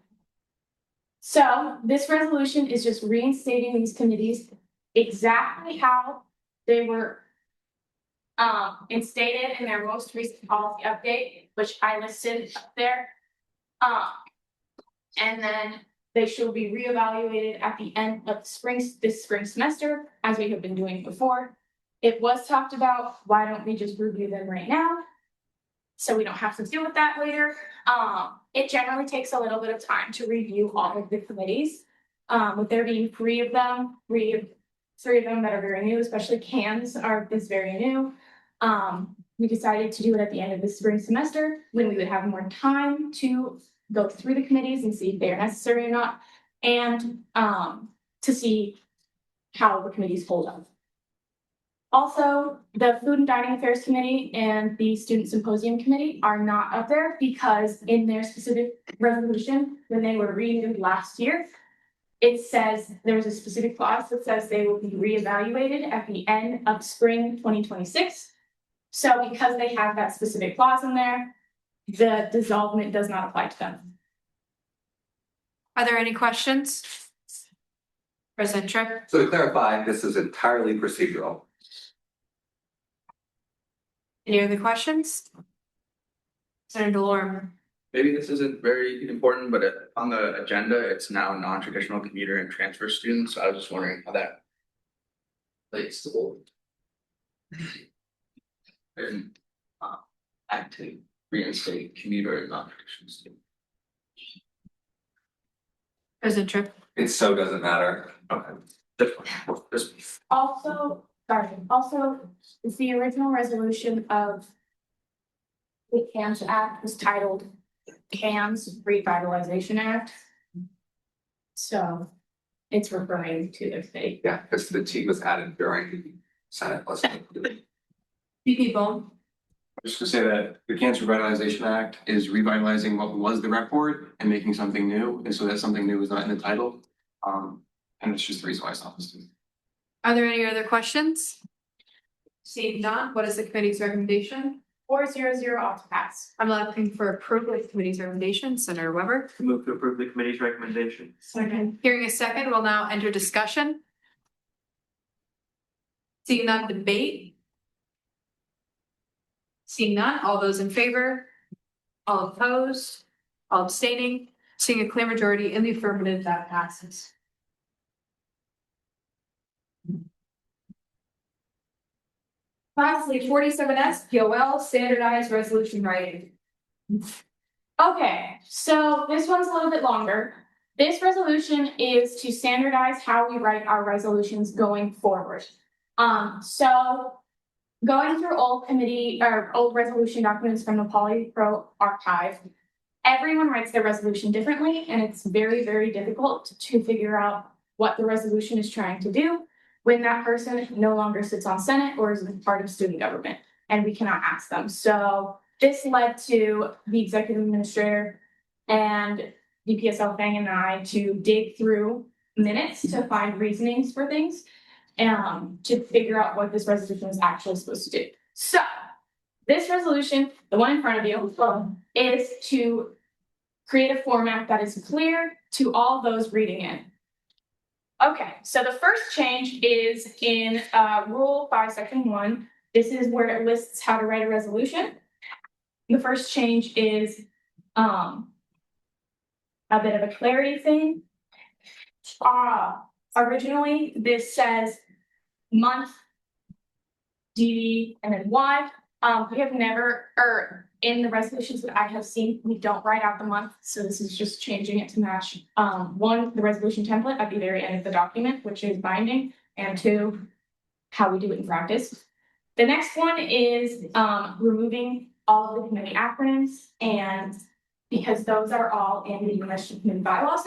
So this resolution is just reinstating these committees exactly how they were instated in their most recent policy update, which I listed up there. And then they should be reevaluated at the end of this spring semester, as we have been doing before. It was talked about, why don't we just review them right now? So we don't have to deal with that later. It generally takes a little bit of time to review all of the committees. With there being three of them that are very new, especially CANS is very new. We decided to do it at the end of the spring semester when we would have more time to go through the committees and see if they're necessary or not, and to see how the committees hold up. Also, the Food and Dining Affairs Committee and the Student Symposium Committee are not up there because in their specific resolution, when they were renewed last year, it says there was a specific clause that says they will be reevaluated at the end of spring 2026. So because they have that specific clause in there, the dissolvement does not apply to them. Are there any questions? President Tripp? So to clarify, this is entirely procedural. Any other questions? Senator DeLorme? Maybe this isn't very important, but on the agenda, it's now non-traditional commuter and transfer students. So I was just wondering how that relates to both. And act to reinstate commuter and non-traditional students. President Tripp? It so doesn't matter. Okay. Also, it's the original resolution of the CANS Act was titled CANS Revitalization Act. So it's referring to the state. Yeah, because the T was added during Senate. BB Bone? Just to say that the Cancer Revitalization Act is revitalizing what was the rec board and making something new, and so that something new is not in the title. And it's just the reason why it's not listed. Are there any other questions? Seeing none, what is the committee's recommendation? 4-0-0 off to pass. I'm looking for approval of committee's recommendation. Senator Weber. Move to approve the committee's recommendation. Second. Hearing a second, we'll now enter discussion. Seeing none, debate. Seeing none, all those in favor? All opposed? All abstaining? Seeing a clear majority in the affirmative, that passes. Lastly, 47S POL standardized resolution writing. Okay, so this one's a little bit longer. This resolution is to standardize how we write our resolutions going forward. So going through old committee or old resolution documents from the PolyPro archive, everyone writes their resolution differently, and it's very, very difficult to figure out what the resolution is trying to do when that person no longer sits on Senate or is part of student government, and we cannot ask them. So this led to the executive administrator and DPSL Fang and I to dig through minutes to find reasonings for things, to figure out what this resolution is actually supposed to do. So this resolution, the one in front of you, is to create a format that is clear to all those reading it. Okay, so the first change is in Rule 5, Section 1. This is where it lists how to write a resolution. The first change is a bit of a clarity thing. Originally, this says month, DD, and then Y. We have never, or in the resolutions that I have seen, we don't write out the month. So this is just changing it to match, one, the resolution template at the very end of the document, which is binding, and two, how we do it in practice. The next one is removing all of the committee acronyms, and because those are all in the UMSG committee bylaws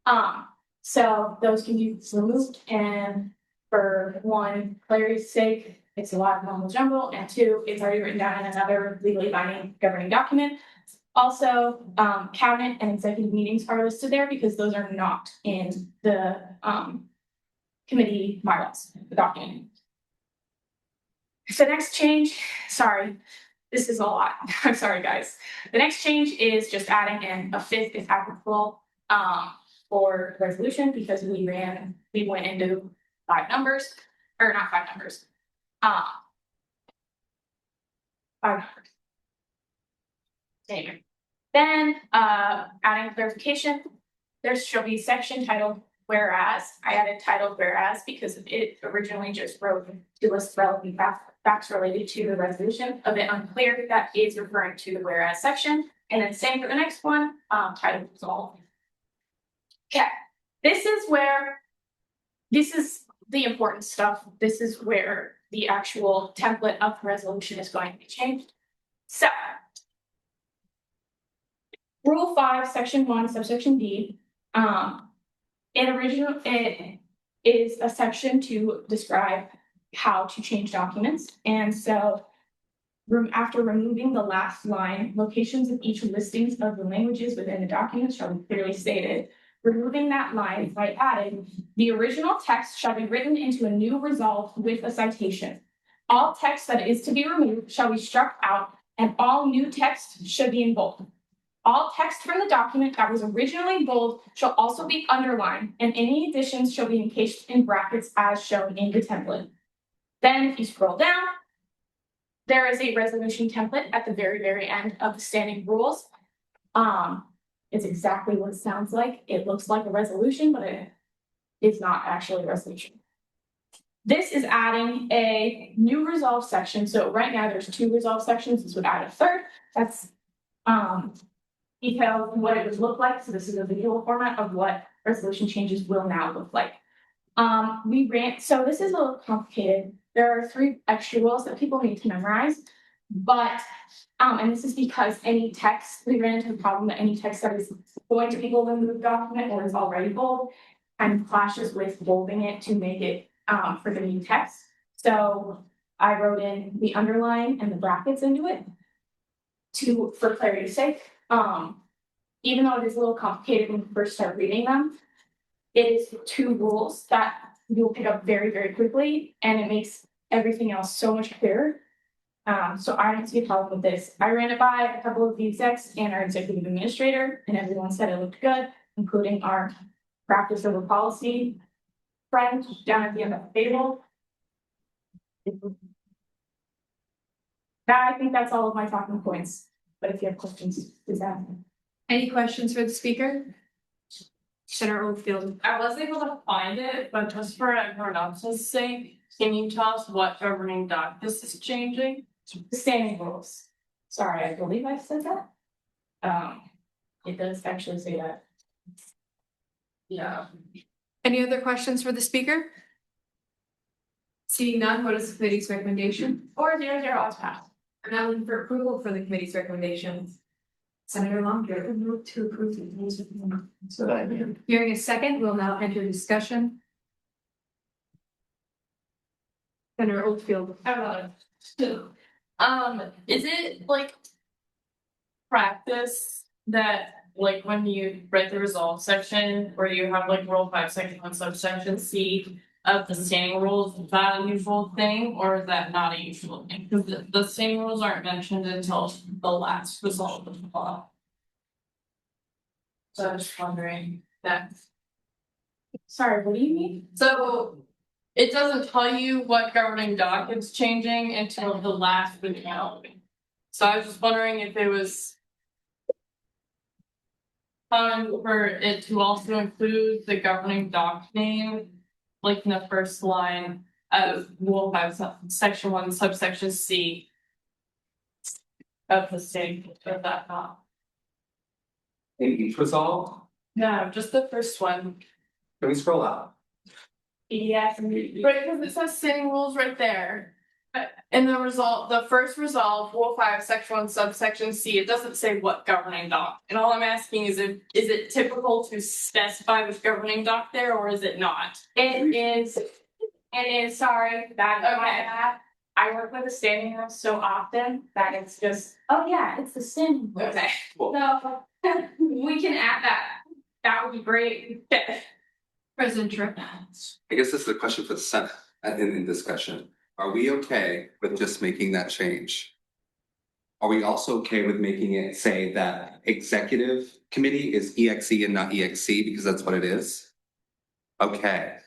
now. So those can be removed, and for one, clarity's sake, it's a lot of mumbo jumbo, and two, it's already written down in another legally binding governing document. Also, cabinet and executive meetings are listed there because those are not in the committee bylaws, the document. So next change, sorry, this is a lot. I'm sorry, guys. The next change is just adding in a fifth if applicable for resolution, because we went into 5 numbers, or not 5 numbers. 5 numbers. Anyway. Then adding clarification, there shall be a section titled whereas. I added titled whereas because it originally just wrote to list relevant facts related to the resolution. A bit unclear that is referring to the whereas section. And then same for the next one, titled resolve. Okay, this is the important stuff. This is where the actual template of the resolution is going to be changed. So, Rule 5, Section 1, subsection D, it is a section to describe how to change documents. And so, after removing the last line, locations of each listings of the languages within the document shall be clearly stated. Removing that line by adding, the original text shall be written into a new resolve with a citation. All text that is to be removed shall be struck out, and all new text should be in bold. All text from the document that was originally bold shall also be underlined, and any additions shall be encased in brackets as shown in the template. Then if you scroll down, there is a resolution template at the very, very end of the standing rules. It's exactly what it sounds like. It looks like a resolution, but it is not actually a resolution. This is adding a new resolve section. So right now there's 2 resolve sections. This would add a third. That's details what it would look like. So this is a visual format of what resolution changes will now look like. So this is a little complicated. There are 3 extra rules that people need to memorize, but and this is because any text, we ran into the problem that any text that is going to be bold in the document or is already bold and clashes with bolding it to make it for the new text. So I wrote in the underline and the brackets into it for clarity's sake. Even though it is a little complicated when you first start reading them, it is 2 rules that you'll pick up very, very quickly, and it makes everything else so much clearer. So I don't see a problem with this. I ran it by a couple of the execs and our executive administrator, and everyone said it looked good, including our practice over policy friend down at the end of the table. I think that's all of my talking points, but if you have questions, please ask me. Any questions for the speaker? Senator Oldfield. I was able to find it, but just for everyone else's sake, can you tell us what governing doc this is changing? The standing rules. Sorry, I believe I said that. It does actually say that. Yeah. Any other questions for the speaker? Seeing none, what is the committee's recommendation? 4-0 odds pass. I'm now looking for approval for the committee's recommendations. Senator Longcare. Move to approve the committee's recommendation. Hearing a second, we'll now enter discussion. Senator Oldfield. Is it like practice that like when you write the results section where you have like rule 5 section 1 subsection C of the standing rules, is that a usual thing or is that not a usual thing? Because the standing rules aren't mentioned until the last result of the law. So I'm just wondering that. Sorry, what do you mean? So it doesn't tell you what governing doc is changing until the last video. So I was just wondering if it was fun for it to also include the governing doc name, like in the first line of Rule 5, Section 1, subsection C of the state of that law. In each resolve, No, just the first one. can we scroll up? Yes. Right, because it says standing rules right there. In the result, the first resolve, Rule 5, Section 1, subsection C, it doesn't say what governing doc. And all I'm asking is is it typical to specify which governing doc there, or is it not? It is, sorry, that is my bad. I work with the standing rules so often that it's just, oh yeah, it's the standing rules. Okay. So, we can add that. That would be great. President Tripp. I guess this is a question for the Senate in discussion. Are we okay with just making that change? Are we also okay with making it say that executive committee is EXE and not EXC because that's what it is? Okay,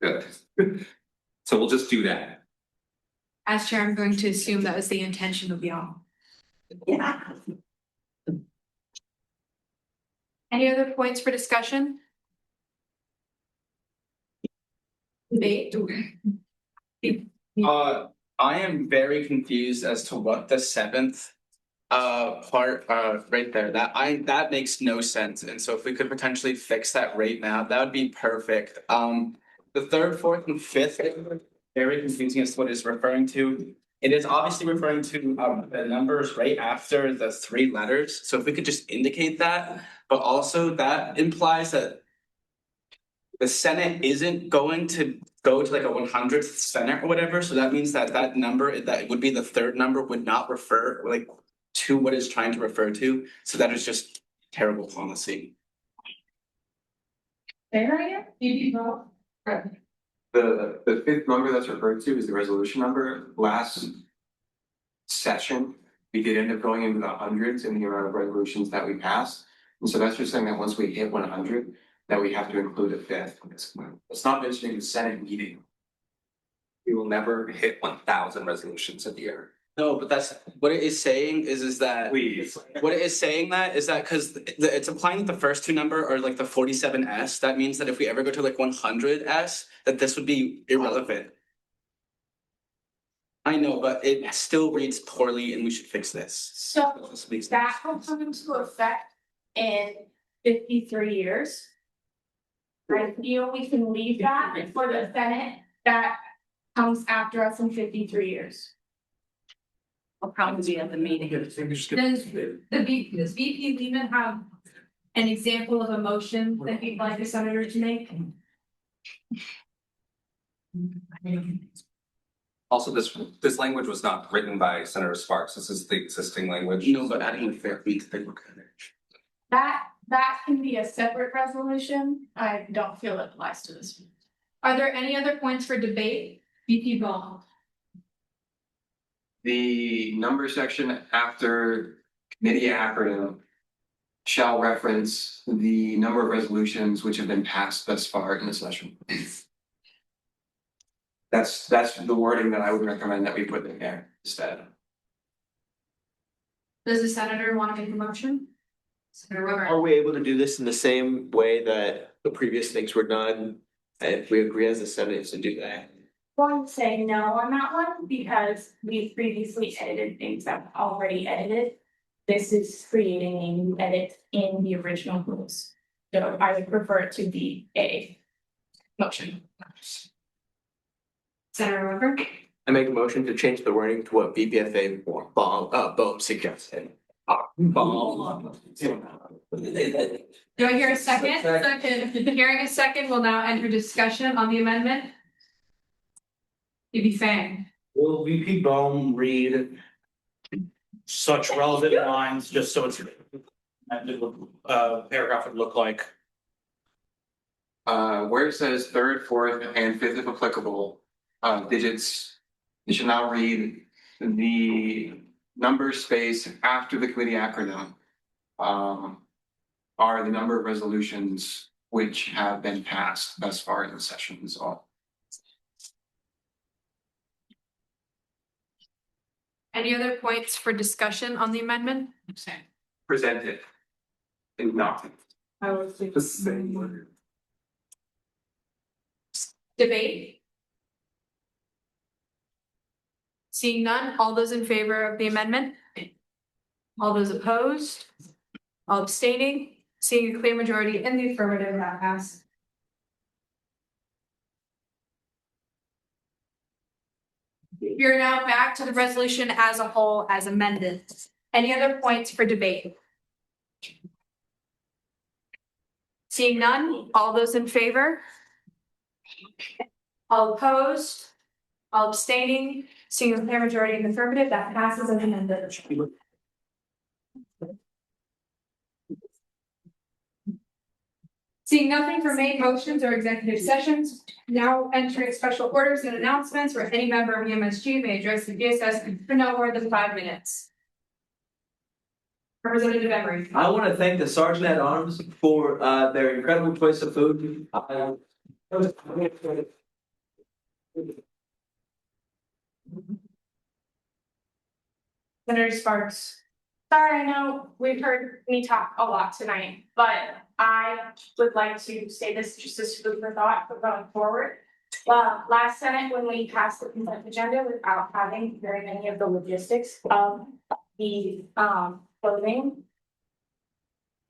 good. So we'll just do that. As chair, I'm going to assume that was the intention of y'all. Yeah. Any other points for discussion? Debate. I am very confused as to what the seventh part right there, that makes no sense. And so if we could potentially fix that right now, that would be perfect. The third, fourth, and fifth, very confusing as to what it's referring to. It is obviously referring to the numbers right after the 3 letters. So if we could just indicate that, but also that implies that the Senate isn't going to go to like a 100th Senate or whatever. So that means that that number, that would be the third number, would not refer like to what it's trying to refer to. So that is just terrible policy. There I am. The fifth number that's referred to is the resolution number. Last session, we did end up going into the hundreds in the amount of resolutions that we passed. And so that's just saying that once we hit 100, that we have to include a fifth. It's not mentioning the Senate meeting. We will never hit 1,000 resolutions a year. No, but that's what it is saying is that what it is saying that is that because it's implying that the first 2 number are like the 47S. That means that if we ever go to like 100S, that this would be irrelevant. I know, but it still reads poorly, and we should fix this. So that will come into effect in 53 years. I feel we can leave that for the Senate that comes after us in 53 years. I'll probably be at the meeting. Does VP Lehman have an example of a motion that you'd like the senator to make? Also, this language was not written by Senator Sparks. This is the existing language. No, but adding the fair beat, That can be a separate resolution. I don't feel it applies to this. Are there any other points for debate? VP Ball. The number section after committee acronym shall reference the number of resolutions which have been passed thus far in the session. That's the wording that I would recommend that we put in there instead. Does the senator want to make a motion? Senator Weber. Are we able to do this in the same way that the previous things were done? And if we agree as a Senate to do that? Going to say no on that one because we previously edited things that were already edited. This is creating a new edit in the original rules. So I would prefer it to be a motion. Senator Weber. I make a motion to change the wording to what BPFA Bohm suggested. Do I hear a second? Second. Hearing a second, we'll now enter discussion on the amendment. You'd be saying. Will VP Bohm read such relevant lines, just so it's paragraph would look like? Where it says third, fourth, and fifth if applicable, digits, it should now read the number space after the committee acronym. Are the number of resolutions which have been passed thus far in the session is all. Any other points for discussion on the amendment? Presented in nothing. I would say the same word. debate. Seeing none, all those in favor of the amendment? All those opposed? All abstaining? Seeing a clear majority in the affirmative, that passed. We are now back to the resolution as a whole as amended. Any other points for debate? Seeing none, all those in favor? All opposed? All abstaining? Seeing a clear majority in the affirmative, that passes as amended. Seeing nothing for main motions or executive sessions, now entering special orders and announcements where any member of UMSG may address the DSS for no more than 5 minutes. Representative Emery. I want to thank the Sergeant at Arms for their incredible choice of food. Senator Sparks. Sorry, I know we've heard me talk a lot tonight, but I would like to say this just as food for thought for going forward. Last Senate, when we passed the consent agenda without having very many of the logistics of the voting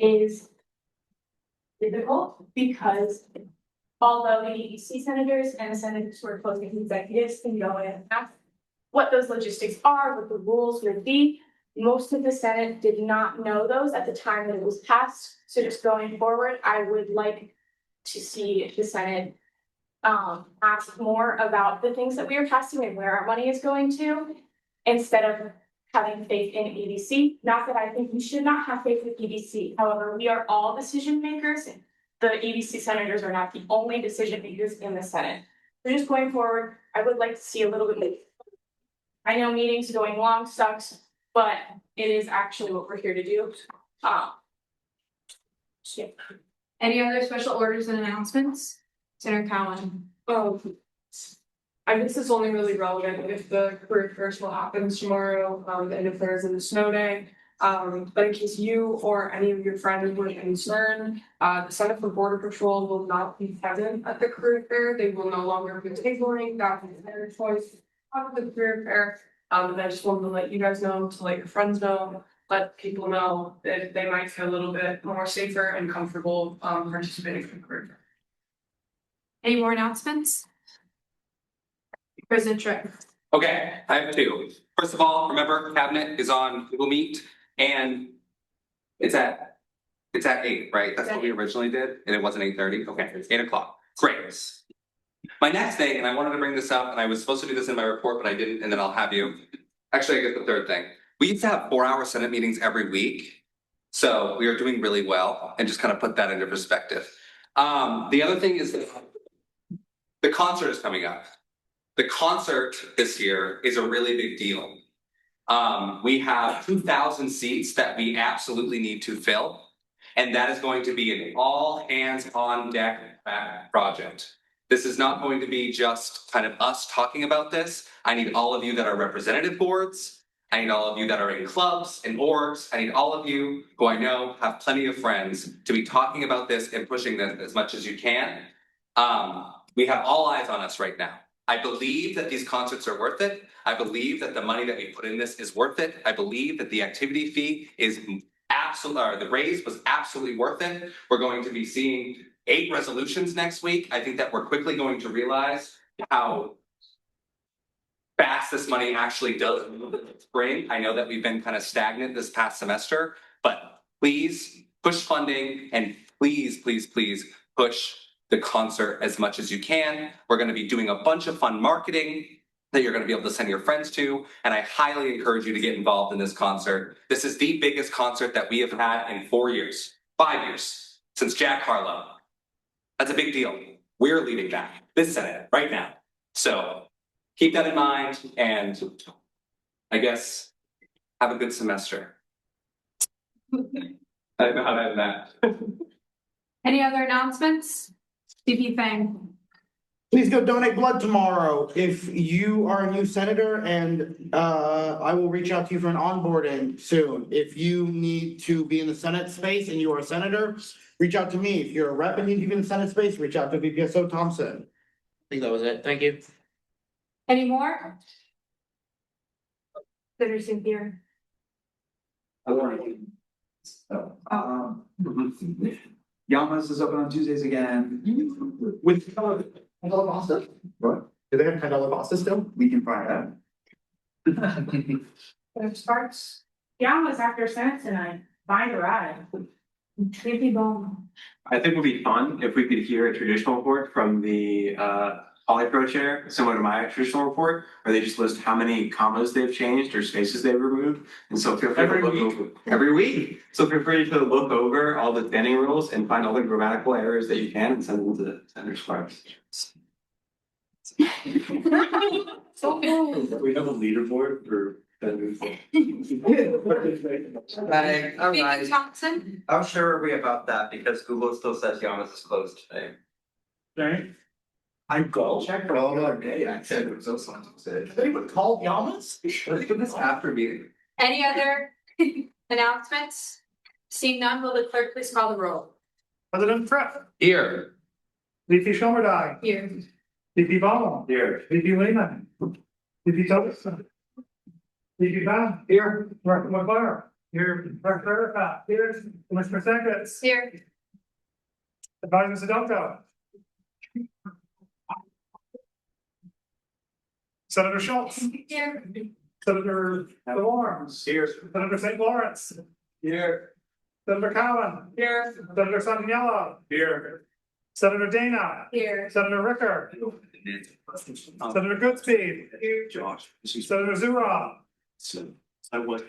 is difficult because although the EDC senators and the senators who are closing executives can go in and ask what those logistics are, what the rules would be. Most of the Senate did not know those at the time that it was passed. So just going forward, I would like to see the Senate ask more about the things that we are passing and where our money is going to, instead of having faith in EDC. Not that I think we should not have faith in EDC. However, we are all decision makers. The EDC senators are not the only decision makers in the Senate. So just going forward, I would like to see a little bit more. I know meetings going long sucks, but it is actually what we're here to do. Yeah. Any other special orders and announcements? Senator Cowan. This is only really relevant if the career fair still happens tomorrow, and if there's a snow day. But in case you or any of your friends were concerned, the Center for Border Patrol will not be present at the career fair. They will no longer be tabling. That is their choice of the career fair. And I just wanted to let you guys know, to let your friends know, let people know that they might feel a little bit more safer and comfortable participating in the career fair. Any more announcements? President Trick. Okay, I have two. First of all, remember, cabinet is on Google Meet and it's at 8, right? That's what we originally did, and it wasn't 8:30. Okay, it's 8 o'clock. Great. My next thing, and I wanted to bring this up, and I was supposed to do this in my report, but I didn't, and then I'll have you. Actually, I guess the third thing. We used to have 4-hour Senate meetings every week. So we are doing really well, and just kind of put that into perspective. The other thing is the concert is coming up. The concert this year is a really big deal. We have 2,000 seats that we absolutely need to fill. And that is going to be an all hands on deck project. This is not going to be just kind of us talking about this. I need all of you that are representative boards. I need all of you that are in clubs and orgs. I need all of you who I know have plenty of friends to be talking about this and pushing this as much as you can. We have all eyes on us right now. I believe that these concerts are worth it. I believe that the money that we put in this is worth it. I believe that the activity fee is absolutely, or the raise was absolutely worth it. We're going to be seeing 8 resolutions next week. I think that we're quickly going to realize how fast this money actually does move in the spring. I know that we've been kind of stagnant this past semester, but please push funding and please, please, please push the concert as much as you can. We're going to be doing a bunch of fun marketing that you're going to be able to send your friends to, and I highly encourage you to get involved in this concert. This is the biggest concert that we have had in 4 years, 5 years, since Jack Harlow. That's a big deal. We're leading that, this Senate, right now. So keep that in mind, and I guess have a good semester. I don't know how to add that. Any other announcements? DP Fang. Please go donate blood tomorrow if you are a new senator, and I will reach out to you for an onboarding soon. If you need to be in the Senate space and you are a senator, reach out to me. If you're a rep and need to be in the Senate space, reach out to VPSO Thompson. I think that was it. Thank you. Any more? Senator Cynthia. Yamas is open on Tuesdays again. With $10 pasta? What? Do they have $10 pasta still? We can find out. Starts. John was after Senate tonight. Find a ride. Maybe bone. I think it would be fun if we could hear a traditional report from the polypro chair, similar to my traditional report, where they just list how many commas they've changed or spaces they've removed. And so feel free to look over every week. So feel free to look over all the standing rules and find all the grammatical errors that you can and send them to Senator Sparks. We have a leaderboard for. Hi, all right. VP Thompson. How sure are we about that? Because Google still says Yamas is closed today. Right? I go. Check for all other day. I said it was so fun to say. Has anyone called Yamas? Let's do this after meeting. Any other announcements? Seeing none, will the clerk please call the roll? President Tripp, Here. VP Schomerdijk, Here. VP Ballum, Here. VP Lehman, VP Totham, VP Van, here, Director McGuire, here, Director Erica, here, Commissioner Sackett, Here. Advisor Sedilko. Senator Schultz, Here. Senator Lawrence, Here. Senator St. Lawrence, Here. Senator Cowan, Here. Senator Santinello, Here. Senator Dana, Here. Senator Ricker, Senator Goodspeed, Josh. Senator Zura, I was.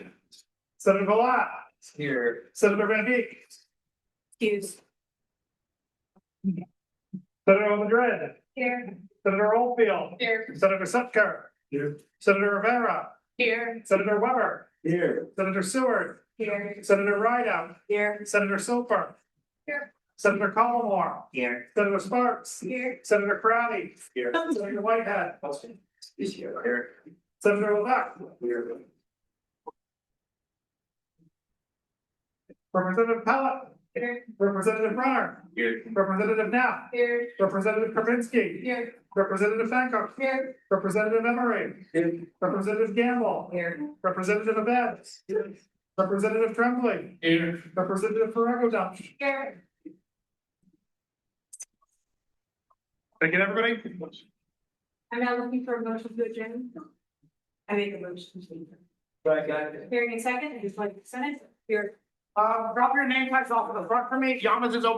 Senator Ballat, Here. Senator Van Beek, Excuse. Senator Madrid, Here. Senator Oldfield, Here. Senator Sutker, Here. Senator Rivera, Here. Senator Weber, Here. Senator Seward, Here. Senator Rideout, Here. Senator Soper, Here. Senator Collmore, Here. Senator Sparks, Here. Senator Crowley, Here. Senator Whitehead, Here. Senator Levesque, Here. Representative Pellet, Here. Representative Runner, Here. Representative Knapp, Here. Representative Krasinski, Here. Representative Fancock, Here. Representative Emery, Representative Gamble, Here. Representative Abetz, Representative Tremblay, Here. Representative Ferrego Dump. Here. Thank you, everybody. I'm now looking for a motion to adjourn. I make a motion to adjourn. Hearing a second, I just like the Senate. Here. Drop your name tags off of the front for me. Yamas is open.